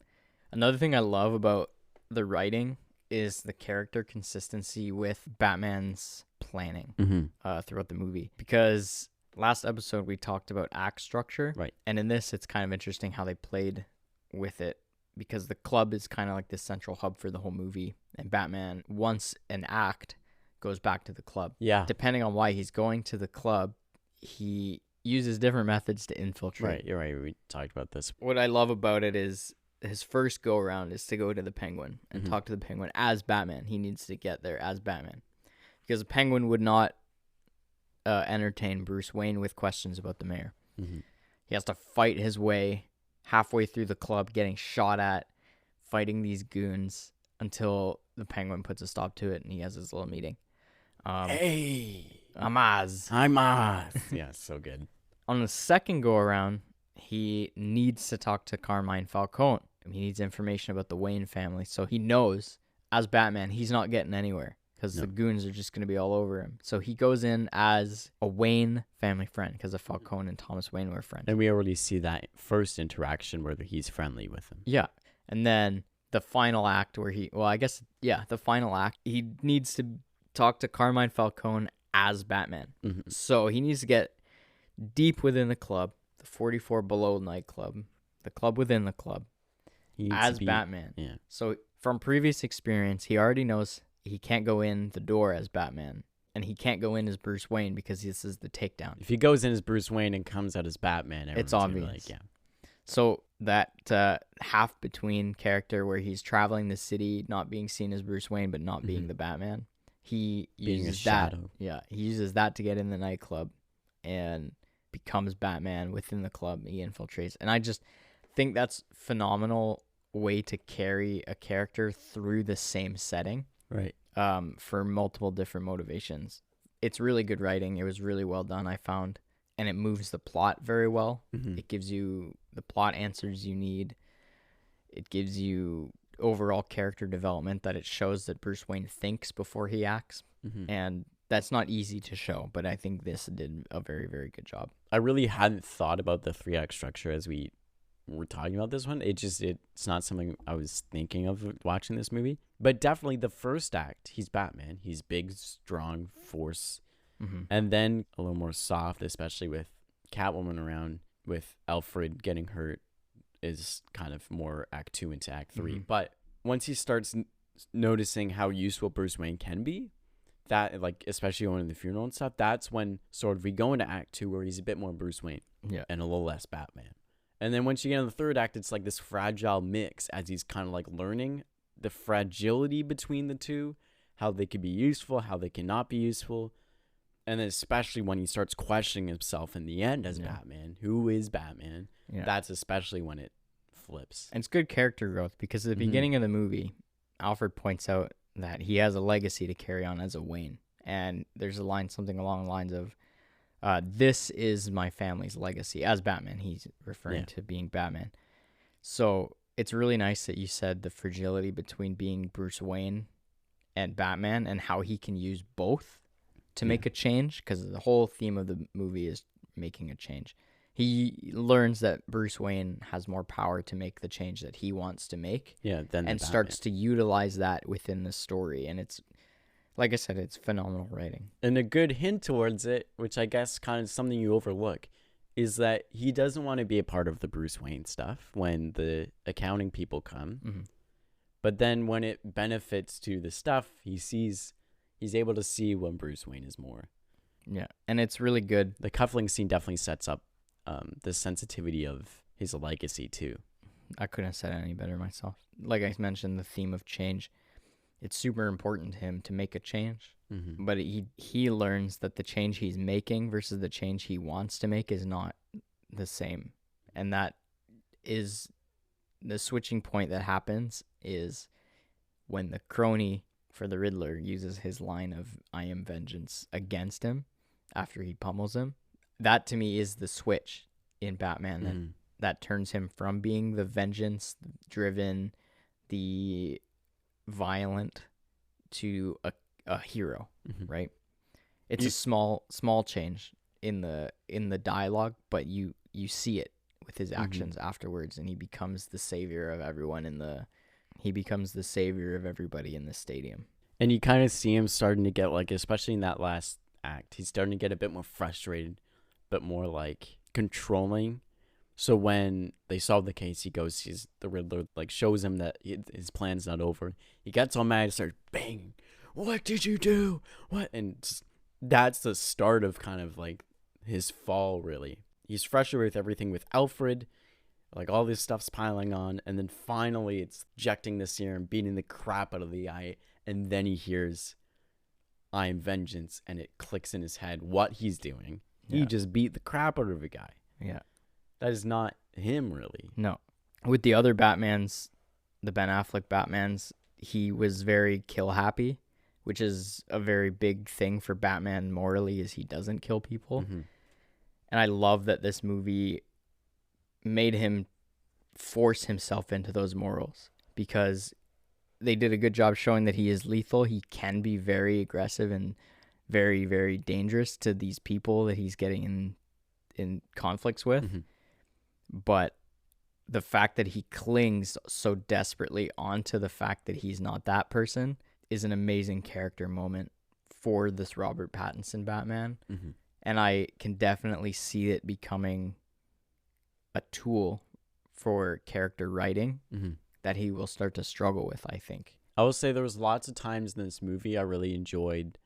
Another thing I love about the writing is the character consistency with Batman's planning Mm-hmm. throughout the movie. Because last episode we talked about act structure. Right. And in this, it's kind of interesting how they played with it, because the club is kind of like this central hub for the whole movie. And Batman, once an act, goes back to the club. Yeah. Depending on why he's going to the club, he uses different methods to infiltrate. Right. You're right. We talked about this. What I love about it is his first go around is to go to the Penguin and Mhm. talk to the Penguin as Batman. He needs to get there as Batman, because the Penguin would not entertain Bruce Wayne with questions about the mayor. Mm-hmm. He has to fight his way halfway through the club, getting shot at, fighting these goons, until the Penguin puts a stop to it and he has his little meeting. Hey, Amaz. I'm Oz. Yeah, so good. On the second go around, he needs to talk to Carmine Falcone. He needs information about the Wayne family, so he knows as Batman he's not getting anywhere because the goons are just going to be all over him. So he goes in as a Wayne family friend because of Falcone and Thomas Wayne were friends. And we already see that first interaction where he's friendly with him. Yeah, and then the final act where the final act, he needs to talk to Carmine Falcone as Batman. Mm-hmm. So he needs to get deep within the club, the 44 Below nightclub, the club within the club, as Batman. Yeah. So from previous experience, he already knows he can't go in the door as Batman, and he can't go in as Bruce Wayne because this is the takedown. If he goes in as Bruce Wayne and comes out as Batman, it's obvious. Like, yeah. So that half between character where he's traveling the city, not being seen as Bruce Wayne, but not being the Batman, he uses that. Shadow. Yeah, he uses that to get in the nightclub and becomes Batman within the club. He infiltrates, and I just think that's phenomenal way to carry a character through the same setting, right? For multiple different motivations. It's really good writing. It was really well done, I found, and it moves the plot very well. It gives you the plot answers you need. It gives you overall character development that it shows that Bruce Wayne thinks before he acts, and that's not easy to show, but I think this did a very, very good job. I really hadn't thought about the 3-act structure as we were talking about this one. It's not something I was thinking of watching this movie, but definitely the first act, he's Batman. He's big, strong force, and then a little more soft, especially with Catwoman around, with Alfred getting hurt, is kind of more act 2 into act 3. But once he starts noticing how useful Bruce Wayne can be, that, like, especially going to the funeral and stuff, that's when sort of we go into act 2 where he's a bit more Bruce Wayne and a little less Batman. And then once you get in the third act, it's like this fragile mix as he's kind of like learning the fragility between the two, how they could be useful, how they cannot be useful. And then especially when he starts questioning himself in the end as Batman, who is Batman, that's especially when it flips. And it's good character growth because at the beginning of the movie, Alfred points out that he has a legacy to carry on as a Wayne. And there's a line, something along the lines of, this is my family's legacy as Batman. He's referring to being Batman. So it's really nice that you said the fragility between being Bruce Wayne and Batman and how he can use both to make a change, because the whole theme of the movie is making a change. He learns that Bruce Wayne has more power to make the change that he wants to make, and starts to utilize that within the story. And it's, like I said, it's phenomenal writing. And a good hint towards it, which I guess kind of something you overlook, is that he doesn't want to be a part of the Bruce Wayne stuff when the accounting people come. But then when it benefits to the stuff, he's able to see when Bruce Wayne is more. Yeah, and it's really good. The cuffling scene definitely sets up the sensitivity of his legacy too. I couldn't have said it any better myself. Like I mentioned, the theme of change. It's super important to him to make a change, but he learns that the change he's making versus the change he wants to make is not the same. And that is the switching point that happens is when the crony for the Riddler uses his line of "I am vengeance" against him after he pummels him. That to me is the switch in Batman that turns him from being the vengeance driven, the violent, to a hero, right? It's a small change in the dialogue, but you see it with his actions afterwards, and he becomes the savior of everyone he becomes the savior of everybody in the stadium. And you kind of see him starting to get, like, especially in that last act, he's starting to get a bit more frustrated, but more like controlling. So when they solve the case, sees the Riddler, like, shows him that his plan's not over. He gets all mad and starts banging. What did you do? What? And that's the start of kind of like his fall, really. He's frustrated with everything with Alfred. Like, all this stuff's piling on. And then finally it's ejecting the serum, beating the crap out of the eye. And then he hears, "I am vengeance." And it clicks in his head what he's doing. Yeah. He just beat the crap out of a guy. Yeah. That is not him, really. No. With the other Batmans, the Ben Affleck Batmans, he was very kill happy, which is a very big thing for Batman morally, is he doesn't kill people. Mm-hmm. And I love that this movie made him force himself into those morals, because they did a good job showing that he is lethal. He can be very aggressive and very, very dangerous to these people that he's getting in conflicts with. Mm-hmm. But the fact that he clings so desperately onto the fact that he's not that person is an amazing character moment for this Robert Pattinson Batman. Mm-hmm. And I can definitely see it becoming a tool for character writing Mm-hmm. that he will start to struggle with, I think. I will say there was lots of times in this movie I really enjoyed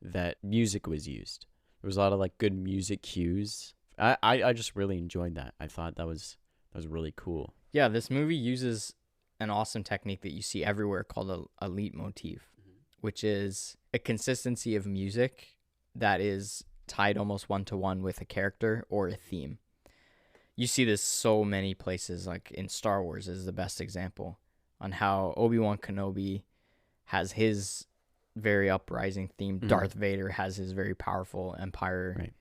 that music was used. There was a lot of like good music cues. I just really enjoyed that. I thought that was really cool. Yeah, this movie uses an awesome technique that you see everywhere called a leitmotif, which is a consistency of music that is tied almost one-to-one with a character or a theme. You see this so many places, like in Star Wars is the best example, on how Obi-Wan Kenobi has his very uprising theme. Mm-hmm. Darth Vader has his very powerful Empire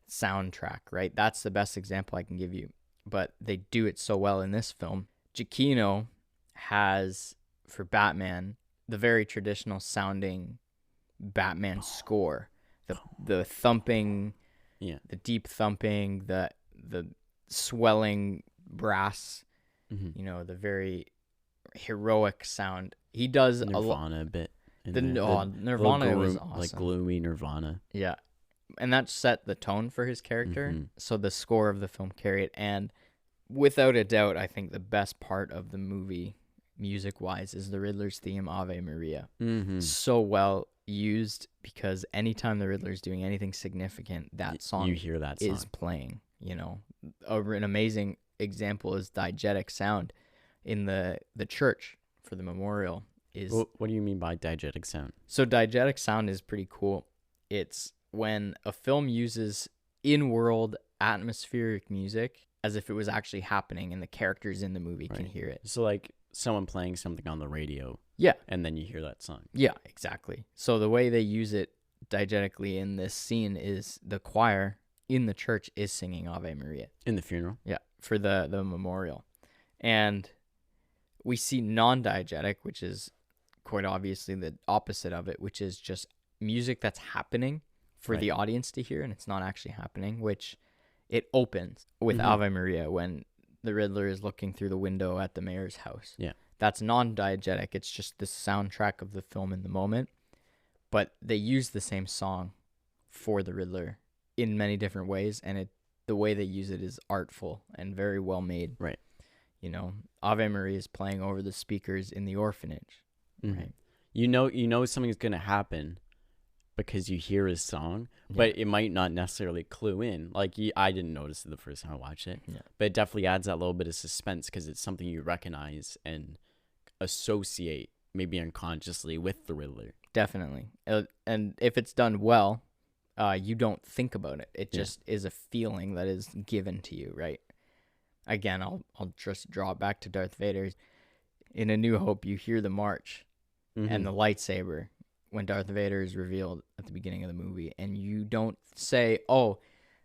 soundtrack, right? That's the best example I can give you. But they do it so well in this film. Giacchino has, for Batman, the very traditional sounding Batman score. The thumping, the deep thumping, the swelling brass, Mm-hmm. the very heroic sound. He does Nirvana a bit. Nirvana was awesome. Like gloomy Nirvana. Yeah. And that set the tone for his character. Mm-hmm. So the score of the film carried it. And without a doubt, I think the best part of the movie, music-wise, is the Riddler's theme, Ave Maria. Mm-hmm. So well used, because anytime the Riddler's doing anything significant, that song you hear that song is playing. An amazing example is diegetic sound in the church for the memorial. What do you mean by diegetic sound? So diegetic sound is pretty cool. It's when a film uses in-world atmospheric music as if it was actually happening and the characters in the movie can hear it. So like someone playing something on the radio. Yeah. And then you hear that song. Yeah, exactly. So the way they use it diegetically in this scene is the choir in the church is singing Ave Maria. In the funeral? Yeah, for the memorial. And we see non-diegetic, which is quite obviously the opposite of it, which is just music that's happening for the audience to hear, and it's not actually happening, which it opens with Ave Maria when the Riddler is looking through the window at the mayor's house. Yeah. That's non-diegetic. It's just the soundtrack of the film in the moment, but they use the same song for the Riddler in many different ways, and the way they use it is artful and very well made. Right. Ave Maria is playing over the speakers in the orphanage. Mm-hmm. Right. You know something's going to happen because you hear his song, but it might not necessarily clue in. Like, I didn't notice it the first time I watched it, but it definitely adds that little bit of suspense because it's something you recognize and associate maybe unconsciously with the Riddler. Definitely. And if it's done well, you don't think about it. It just is a feeling that is given to you, right? Again, I'll just draw it back to Darth Vader. In A New Hope, you hear the march and the lightsaber when Darth Vader is revealed at the beginning of the movie, and you don't say, oh,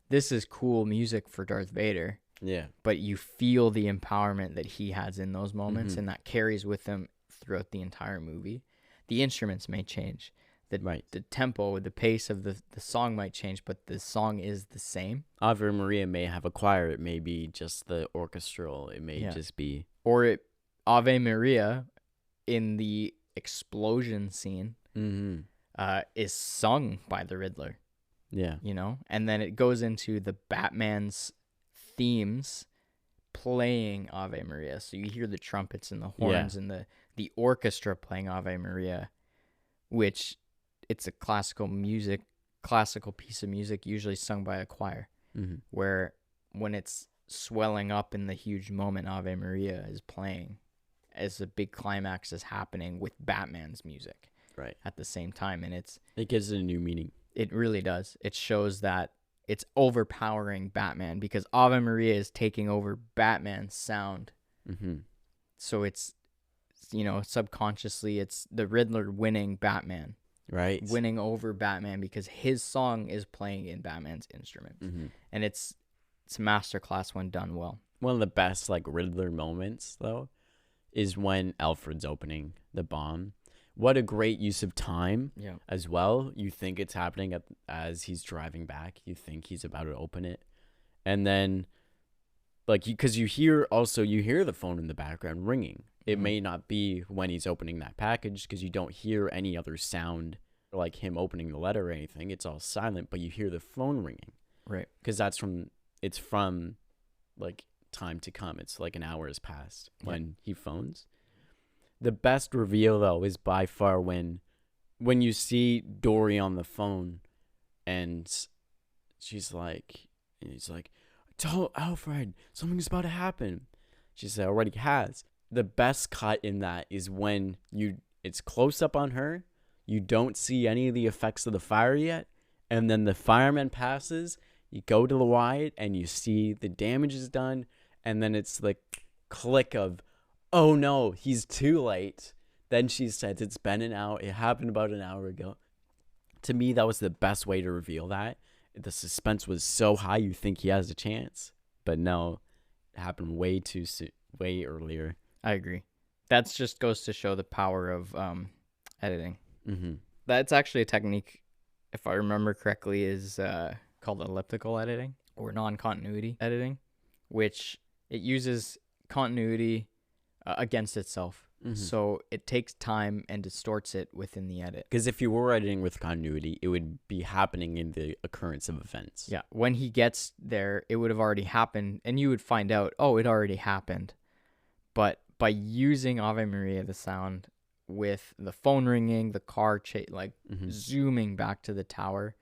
this is cool music for Darth Vader. Yeah. But you feel the empowerment that he has in those moments, and that carries with him throughout the entire movie. The instruments may change. The tempo, the pace of the song might change, but the song is the same. Ave Maria may have a choir. It may be just the orchestral. It may just be... Or Ave Maria in the explosion scene is sung by the Riddler. Yeah. And then it goes into the Batman's themes playing Ave Maria. So you hear the trumpets and the horns and the orchestra playing Ave Maria, which it's a classical piece of music usually sung by a choir, where when it's swelling up in the huge moment, Ave Maria is playing as a big climax is happening with Batman's music at the same time. And it gives it a new meaning. It really does. It shows that it's overpowering Batman because Ave Maria is taking over Batman's sound. So it's subconsciously it's the Riddler winning Batman, Right. winning over Batman because his song is playing in Batman's instrument. And it's a masterclass when done well. One of the best like Riddler moments though is when Alfred's opening the bomb. What a great use of time as well. You think it's happening as he's driving back. You think he's about to open it. And then, like, because you hear the phone in the background ringing. It may not be when he's opening that package because you don't hear any other sound like him opening the letter or anything. It's all silent, but you hear the phone ringing. Right. Because it's from, like, time to come. It's like an hour has passed when he phones. The best reveal though is by far when you see Dory on the phone and he's like, tell Alfred something's about to happen. She said already has. The best cut in that is when it's close up on her, you don't see any of the effects of the fire yet, and then the fireman passes, you go to the wide and you see the damage is done, and then it's like click of, oh no, he's too late. Then she says it's been an hour. It happened about an hour ago. To me, that was the best way to reveal that. The suspense was so high, you think he has a chance. But no, it happened way too soon, way earlier. I agree. That just goes to show the power of editing. Mm-hmm. That's actually a technique, if I remember correctly, is called elliptical editing or non-continuity editing, which it uses continuity against itself. So it takes time and distorts it within the edit. Because if you were editing with continuity, it would be happening in the occurrence of events. Yeah. When he gets there, it would have already happened, and you would find out, oh, it already happened. But by using Ave Maria, the sound, with the phone ringing, the car zooming back to the tower,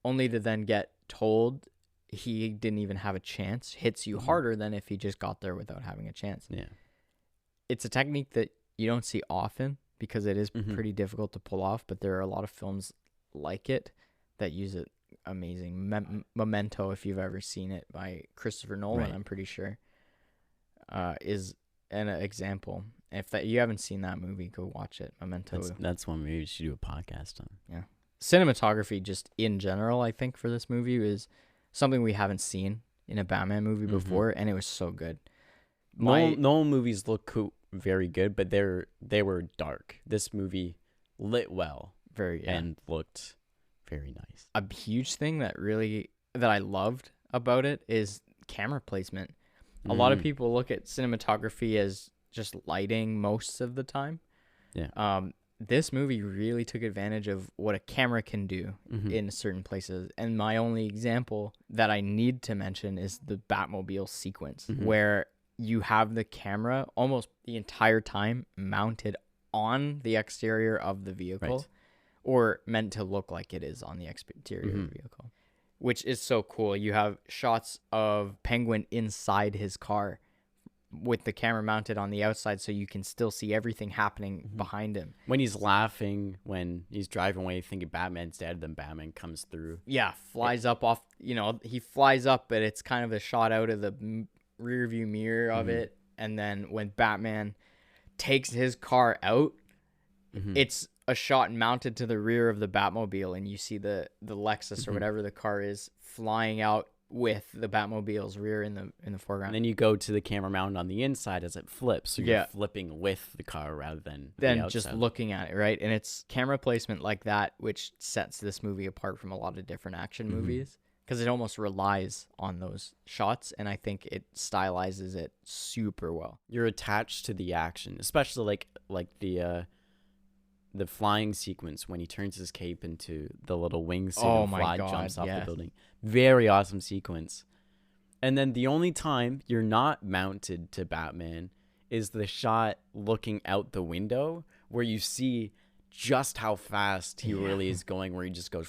only to then get told he didn't even have a chance, hits you harder than if he just got there without having a chance. Yeah. It's a technique that you don't see often because it is pretty difficult to pull off, but there are a lot of films like it that use it amazing. Memento, if you've ever seen it, by Christopher Nolan, I'm pretty sure, is an example. If you haven't seen that movie, go watch it. Memento. That's one maybe we should do a podcast on. Yeah. Cinematography, just in general, I think, for this movie is something we haven't seen in a Batman movie before, and it was so good. Nolan movies look very good, but they were dark. This movie lit well, and looked very nice. A huge thing that I loved about it is camera placement. A lot of people look at cinematography as just lighting most of the time. Yeah. This movie really took advantage of what a camera can do in certain places. And my only example that I need to mention is the Batmobile sequence, where you have the camera almost the entire time mounted on the exterior of the vehicle, or meant to look like it is on the exterior of the vehicle, which is so cool. You have shots of Penguin inside his car with the camera mounted on the outside, so you can still see everything happening behind him. When he's laughing, when he's driving away thinking Batman's dead, then Batman comes through. Yeah, flies up off, he flies up, but it's kind of a shot out of the rear view mirror of it. And then when Batman takes his car out, it's a shot mounted to the rear of the Batmobile, and you see the Lexus or whatever the car is flying out with the Batmobile's rear in the foreground. And then you go to the camera mounted on the inside as it flips, so you're flipping with the car rather than just looking at it, right? And it's camera placement like that which sets this movie apart from a lot of different action movies, because it almost relies on those shots, and I think it stylizes it super well. You're attached to the action, especially like the flying sequence when he turns his cape into the little wingsuit and jumps off the building. Very awesome sequence. And then the only time you're not mounted to Batman is the shot looking out the window, where you see just how fast he really is going, where he just goes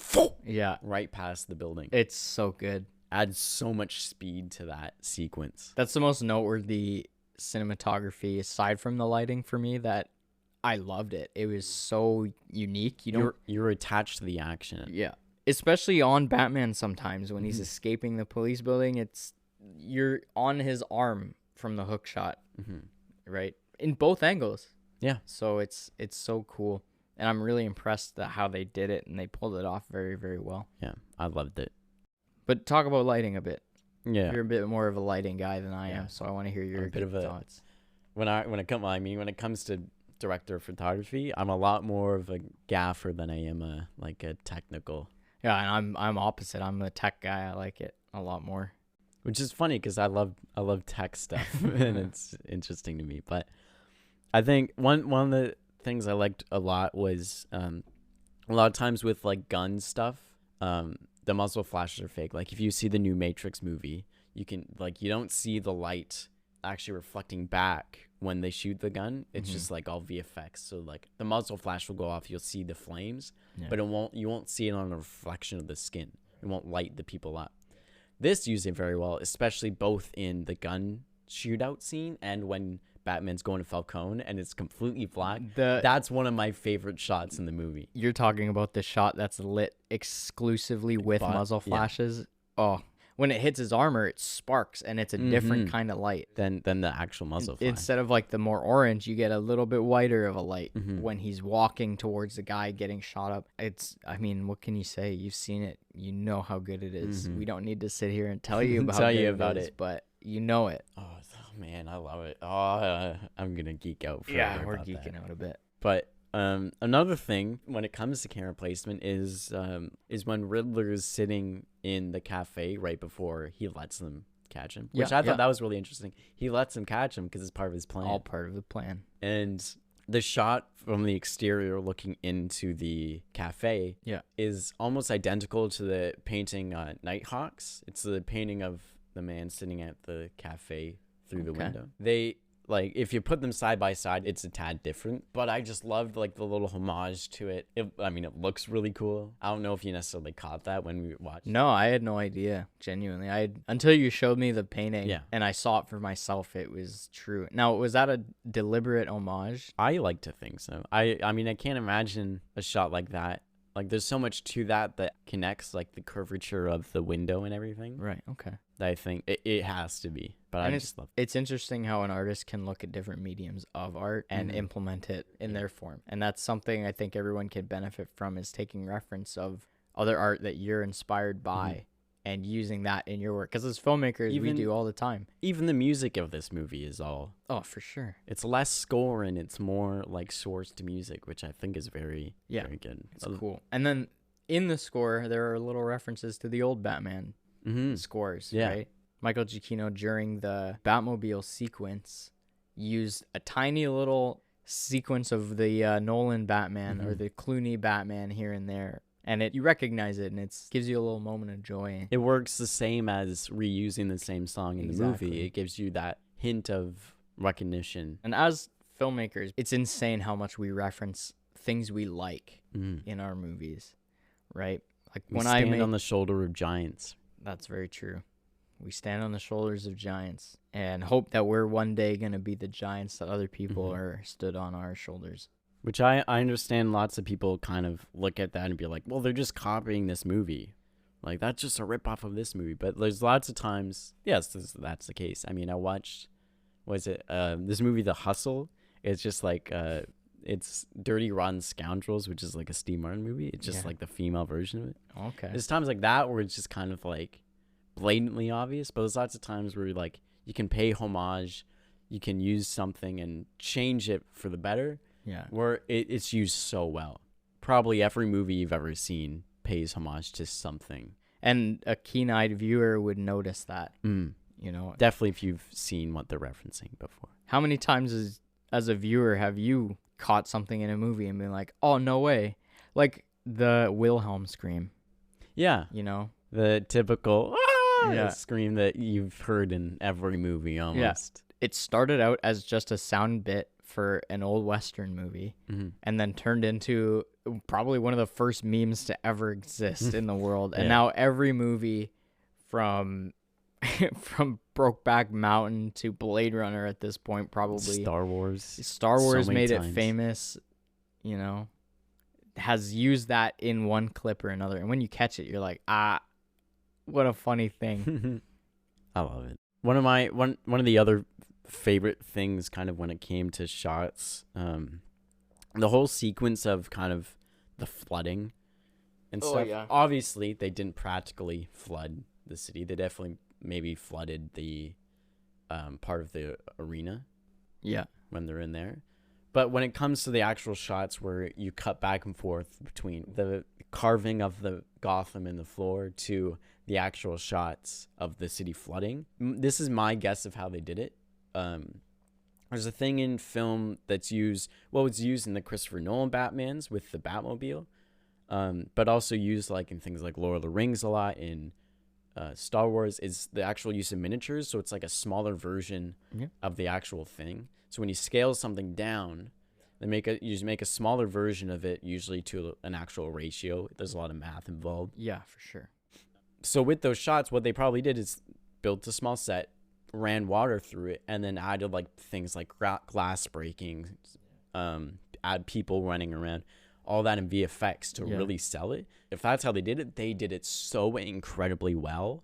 right past the building. It's so good. Adds so much speed to that sequence. That's the most noteworthy cinematography aside from the lighting for me, that I loved it. It was so unique. You're attached to the action. Yeah. Especially on Batman sometimes when he's escaping the police building, you're on his arm from the hook shot, right? In both angles. Yeah. So it's so cool. And I'm really impressed at how they did it, and they pulled it off very, very well. Yeah, I loved it. But talk about lighting a bit. Yeah. You're a bit more of a lighting guy than I Yeah. am, so I want to hear I'm your a bit of a- thoughts. When it comes to director of photography, I'm a lot more of a gaffer than I am a technical. Yeah, and I'm opposite. I'm a tech guy. I like it a lot more. Which is funny because I love tech stuff and it's interesting to me. But I think one of the things I liked a lot was a lot of times with like gun stuff, the muzzle flashes are fake. Like if you see the new Matrix movie, you don't see the light actually reflecting back when they shoot the gun. It's just like all VFX. So like the muzzle flash will go off, you'll see the flames, but you won't see it on a reflection of the skin. It won't light the people up. This used it very well, especially both in the gun shootout scene and when Batman's going to Falcone and it's completely black. That's one of my favorite shots in the movie. You're talking about the shot that's lit exclusively with muzzle flashes. Yeah. Oh, when it hits his armor, it sparks, and it's a different kind of light than the actual muzzle flash. Instead of like the more orange, you get a little bit whiter of a light when he's walking towards the guy getting shot up. I mean, what can you say? You've seen it. You know how good it is. We don't need to sit here and tell you about it is, but you know it. Oh man, I love it. Oh, I'm gonna geek out. Yeah, we're geeking out a bit. But another thing when it comes to camera placement is when Riddler is sitting in the cafe right before he lets them catch him, which I thought that was really interesting. He lets them catch him because it's part of his plan. All part of the plan. And the shot from the exterior looking into the cafe is almost identical to the painting Nighthawks. It's the painting of the man sitting at the cafe through the window. They if you put them side by side, it's a tad different, but I just loved like the little homage to it. It looks really cool. I don't know if you necessarily caught that when we watched. No, I had no idea. Genuinely, until you showed me the painting and I saw it for myself, it was true. Now, was that a deliberate homage? I like to think so. I can't imagine a shot like that. Like there's so much to that connects like the curvature of the window and everything. Right. Okay. That I think it has to be. But I just love it. It's interesting how an artist can look at different mediums of art and implement it in their form. And that's something I think everyone can benefit from, is taking reference of other art that you're inspired by and using that in your work. Because as filmmakers, we do all the time. Even the music of this movie is all... Oh, for sure. It's less score and it's more like sourced music, which I think is very good. It's cool. And then in the score, there are little references to the old Batman scores, right? Michael Giacchino, during the Batmobile sequence, used a tiny little sequence of the Nolan Batman or the Clooney Batman here and there. And you recognize it, and it gives you a little moment of joy. It works the same as reusing the same song in the movie. It gives you that hint of recognition. And as filmmakers, it's insane how much we reference things we like in our movies, right? Like we stand on the shoulder of giants. That's very true. We stand on the shoulders of giants and hope that we're one day going to be the giants that other people are stood on our shoulders. Which I understand lots of people kind of look at that and be like, well, they're just copying this movie. Like, that's just a ripoff of this movie. But there's lots of times, yes, that's the case. I mean, I watched, this movie, The Hustle. It's just like, it's Dirty Rotten Scoundrels, which is like a Steve Martin movie. It's just like the female version of it. Okay. There's times like that where it's just kind of like blatantly obvious. But there's lots of times where like you can pay homage, you can use something and change it for the better. Yeah. Where it's used so well. Probably every movie you've ever seen pays homage to something. And a keen-eyed viewer would notice that. You know, definitely if you've seen what they're referencing before. How many times as a viewer have you caught something in a movie and been like, oh, no way? Like the Wilhelm scream. Yeah. You know? The typical scream that you've heard in every movie almost. Yeah. It started out as just a sound bit for an old Western movie and then turned into probably one of the first memes to ever exist in the world. And now every movie from Brokeback Mountain to Blade Runner at this point, probably Star Wars so made it famous, you know, has used that in one clip or another. And when you catch it, you're like, what a funny thing. I love it. One of the other favorite things kind of when it came to shots. The whole sequence of kind of the flooding and stuff. yeah. Obviously, they didn't practically flood the city. They definitely maybe flooded the part of the arena Yeah. when they're in there. But when it comes to the actual shots where you cut back and forth between the carving of the Gotham in the floor to the actual shots of the city flooding, this is my guess of how they did it. There's a thing in film that's used, well, it's used in the Christopher Nolan Batmans with the Batmobile, but also used like in things like Lord of the Rings a lot, in Star Wars, is the actual use of miniatures. So it's like a smaller version of the actual thing. So when you scale something down, you just make a smaller version of it, usually to an actual ratio. There's a lot of math involved. Yeah, for sure. So with those shots, what they probably did is built a small set, ran water through it, and then added like things like glass breaking, add people running around, all that in VFX to really sell it. If that's how they did it so incredibly well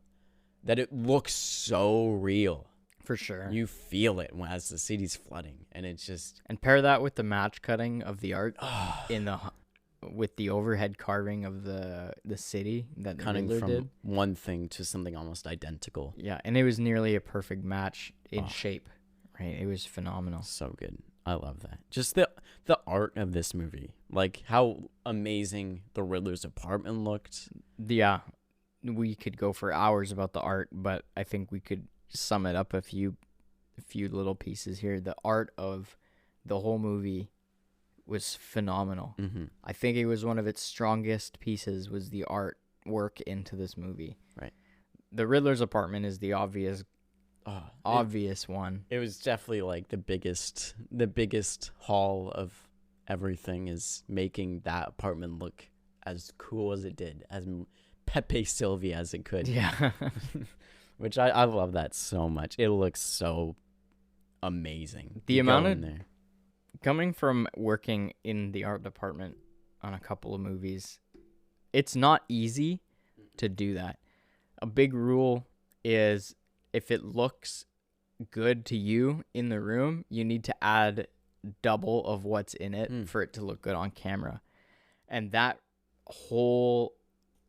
that it looks so real. For sure. You feel it as the city's flooding, and it's just... And pair that with the match cutting of the art with the overhead carving of the city that the cutting Riddler from did. one thing to something almost identical. Yeah, and it was nearly a perfect match in shape. Right, it was phenomenal. So good. I love that. Just the art of this movie, like how amazing the Riddler's apartment looked. Yeah, we could go for hours about the art, but I think we could sum it up a few little pieces here. The art of the whole movie was phenomenal. Mm-hmm. I think it was one of its strongest pieces was the art work into this movie. Right. The Riddler's apartment is the obvious one. It was definitely like the biggest haul of everything, is making that apartment look as cool as it did, as Pepe Sylvia as it could. Yeah. Which I love that so much. It looks so amazing. The You go amount in of there. Coming from working in the art department on a couple of movies, it's not easy to do that. A big rule is if it looks good to you in the room, you need to add double of what's in it for it to look good on camera. And that whole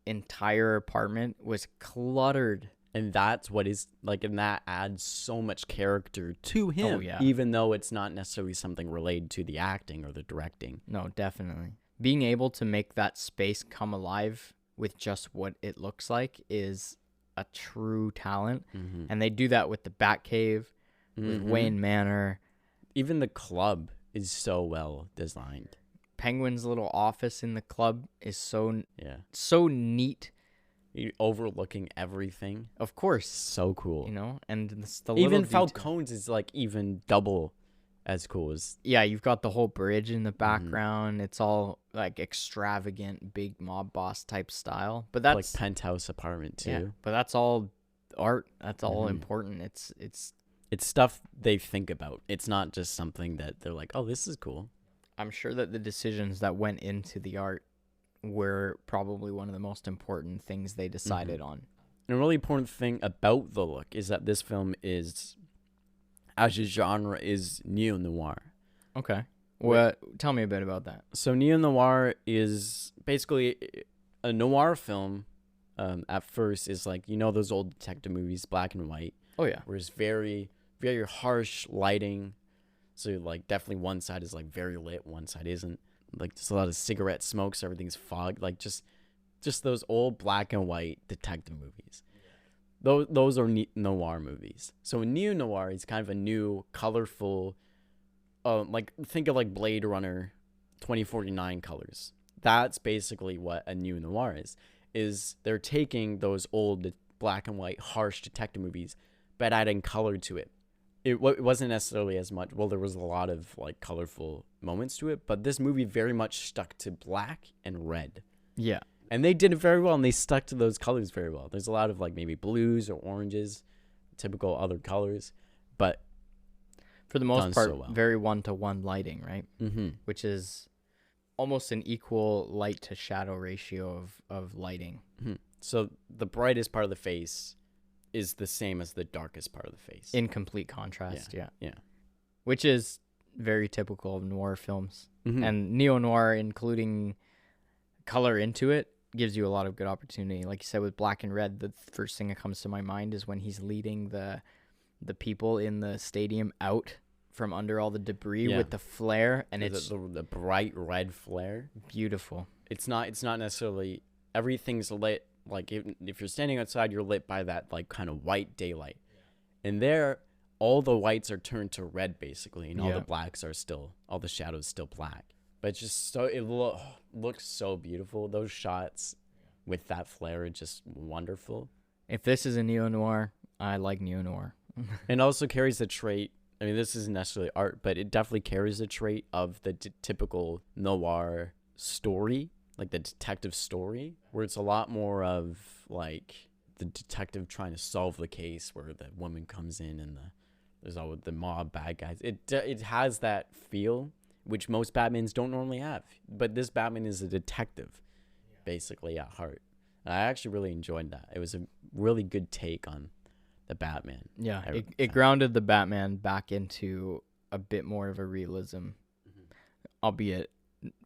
entire apartment was cluttered. And that's what is like, and that adds so much character to him, even though it's not necessarily something related to the acting or the directing. No, definitely. Being able to make that space come alive with just what it looks like is a true talent. Mm-hmm. And they do that with the Batcave, with Wayne Manor. Even the club is so well designed. Penguin's little office in the club is so neat. Overlooking everything. Of course. So cool. You know, and the even little Falcone's is like even double as cool as... Yeah, you've got the whole bridge in the background. It's all like extravagant, big mob boss type style. But that's like penthouse apartment too. Yeah, but that's all art. That's all important. It's stuff they think about. It's not just something that they're like, oh, this is cool. I'm sure that the decisions that went into the art were probably one of the most important things they decided on. And a really important thing about the look is that this film is, as a genre, is neo-noir. Okay. Well, tell me a bit about that. So neo-noir is basically a noir film. At first is like, you know, those old detective movies, black and white. Oh, yeah. Where it's very, very harsh lighting. So like definitely one side is like very lit, one side isn't. Like just a lot of cigarette smoke, so everything's fogged. Like just those old black and white detective movies. Those are noir movies. So a neo-noir is kind of a new, colorful, like think of like Blade Runner 2049 colors. That's basically what a neo-noir is they're taking those old black and white harsh detective movies but adding color to it. It wasn't necessarily as much, well, there was a lot of like colorful moments to it, but this movie very much stuck to black and red. Yeah. And they did it very well, and they stuck to those colors very well. There's a lot of like maybe blues or oranges, typical other colors, but for the most part, so well. Very one-to-one lighting, right? Mm-hmm. Which is almost an equal light to shadow ratio of lighting. Mm-hmm. So the brightest part of the face is the same as the darkest part of the face. In complete contrast, yeah. Yeah. Which is very typical of noir films. Mhm. And neo-noir, including color into it, gives you a lot of good opportunity. Like you said, with Black and Red, the first thing that comes to my mind is when he's leading the people in the stadium out from under all the debris with the flare, and it's the bright red flare. Beautiful. It's not necessarily everything's lit. Like if you're standing outside, you're lit by that like kind of white daylight, and there all the whites are turned to red basically, and all the blacks are still, all the shadows still black. But it's just so it looks so beautiful. Those shots with that flare are just wonderful. If this is a neo-noir, I like neo-noir. And also carries the trait. I mean, this isn't necessarily art, but it definitely carries the trait of the typical noir story, like the detective story, where it's a lot more of like the detective trying to solve the case, where the woman comes in and there's all the mob bad guys. It has that feel, which most Batmans don't normally have. But this Batman is a detective, basically, at heart. And I actually really enjoyed that. It was a really good take on the Batman. Yeah, it grounded the Batman back into a bit more of a realism, albeit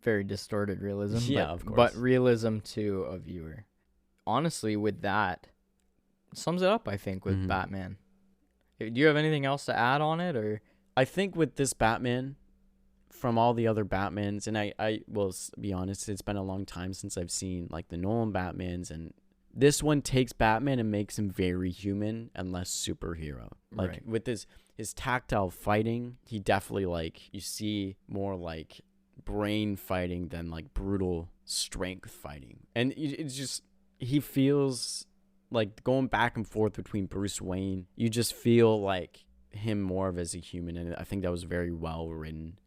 very distorted realism. Yeah, but, of course. But realism to a viewer. Honestly, with that, sums it up, I think, with Batman. Do you have anything else to add on it, or? I think with this Batman, from all the other Batmans, and I will be honest, it's been a long time since I've seen like the Nolan Batmans, and this one takes Batman and makes him very human and less superhero. Like with his tactile fighting, he definitely like, you see more like brain fighting than like brutal strength fighting. And it's just, he feels like going back and forth between Bruce Wayne. You just feel like him more of as a human, and I think that was very well written.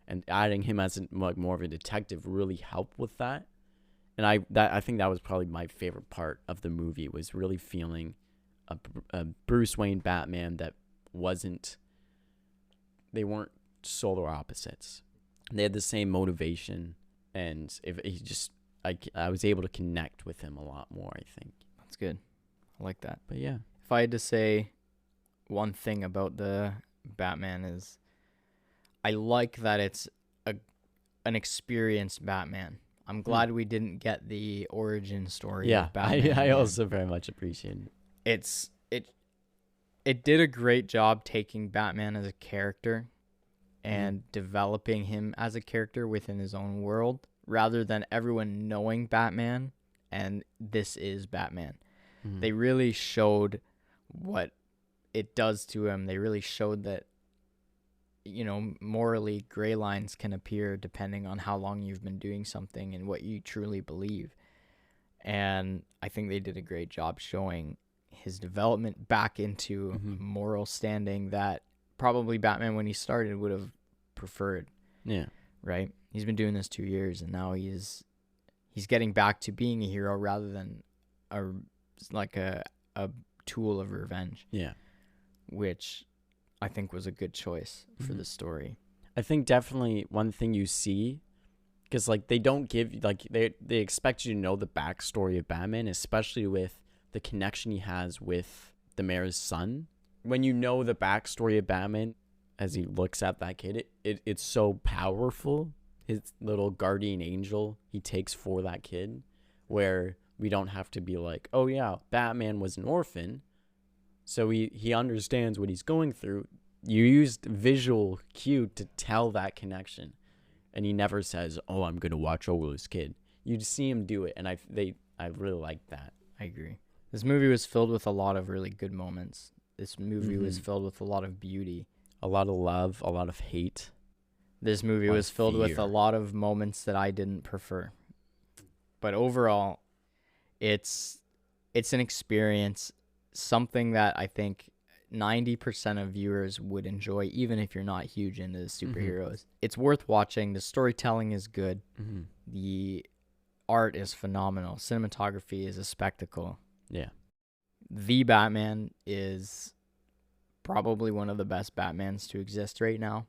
And adding him as like more of a detective really helped with that. And I think that was probably my favorite part of the movie, was really feeling a Bruce Wayne Batman that they weren't solar opposites. They had the same motivation, and I was able to connect with him a lot more, I think. That's good. I like that. But yeah. If I had to say one thing about the Batman, is I like that it's an experienced Batman. I'm glad we didn't get the origin story of Batman. I also very much appreciate it. It did a great job taking Batman as a character and developing him as a character within his own world, rather than everyone knowing Batman and this is Batman. They really showed what it does to him. They really showed that, you know, morally gray lines can appear depending on how long you've been doing something and what you truly believe. And I think they did a great job showing his development back into moral standing that probably Batman, when he started, would have preferred. Yeah. Right? He's been doing this 2 years, and now he's getting back to being a hero rather than a tool of revenge. Yeah. Which I think was a good choice for the story. I think definitely one thing you see, because like they don't give, like they expect you to know the backstory of Batman, especially with the connection he has with the mayor's son. When you know the backstory of Batman, as he looks at that kid, it's so powerful. His little guardian angel he takes for that kid, where we don't have to be like, oh yeah, Batman was an orphan, so he understands what he's going through. You used visual cue to tell that connection, and he never says, oh, I'm gonna watch over this kid. You just see him do it, and I really like that. I agree. This movie was filled with a lot of really good moments. This movie was filled with a lot of beauty, a lot of love, a lot of hate. This movie was filled with a lot of moments that I didn't prefer. But overall, it's an experience, something that I think 90% of viewers would enjoy, even if you're not huge into superheroes. It's worth watching. The storytelling is good. The art is phenomenal. Cinematography is a spectacle. Yeah. The Batman is probably one of the best Batmans to exist right now.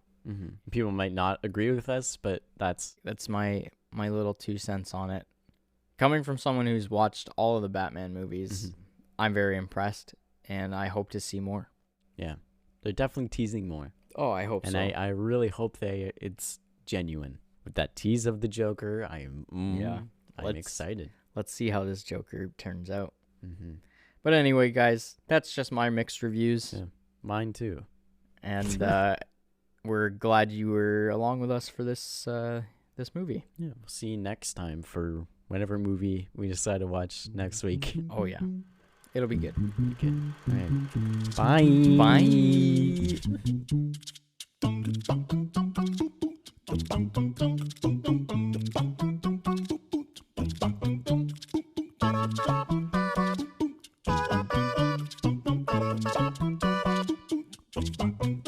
People might not agree with us, but that's my little 2 cents on it. Coming from someone who's watched all of the Batman movies, I'm very impressed. and I hope to see more. Yeah, they're definitely teasing more, Oh, I hope and so. I really hope it's genuine with that tease of the Joker. I'm Let's- excited. Let's see how this Joker turns out. Mm-hmm. But anyway, guys, that's just my mixed reviews. Yeah. Mine too. And we're glad you were along with us for this this movie. Yeah, we'll see you next time for whatever movie we decide to watch next week. Oh yeah, it'll be good. Okay. All right. Bye. Bye.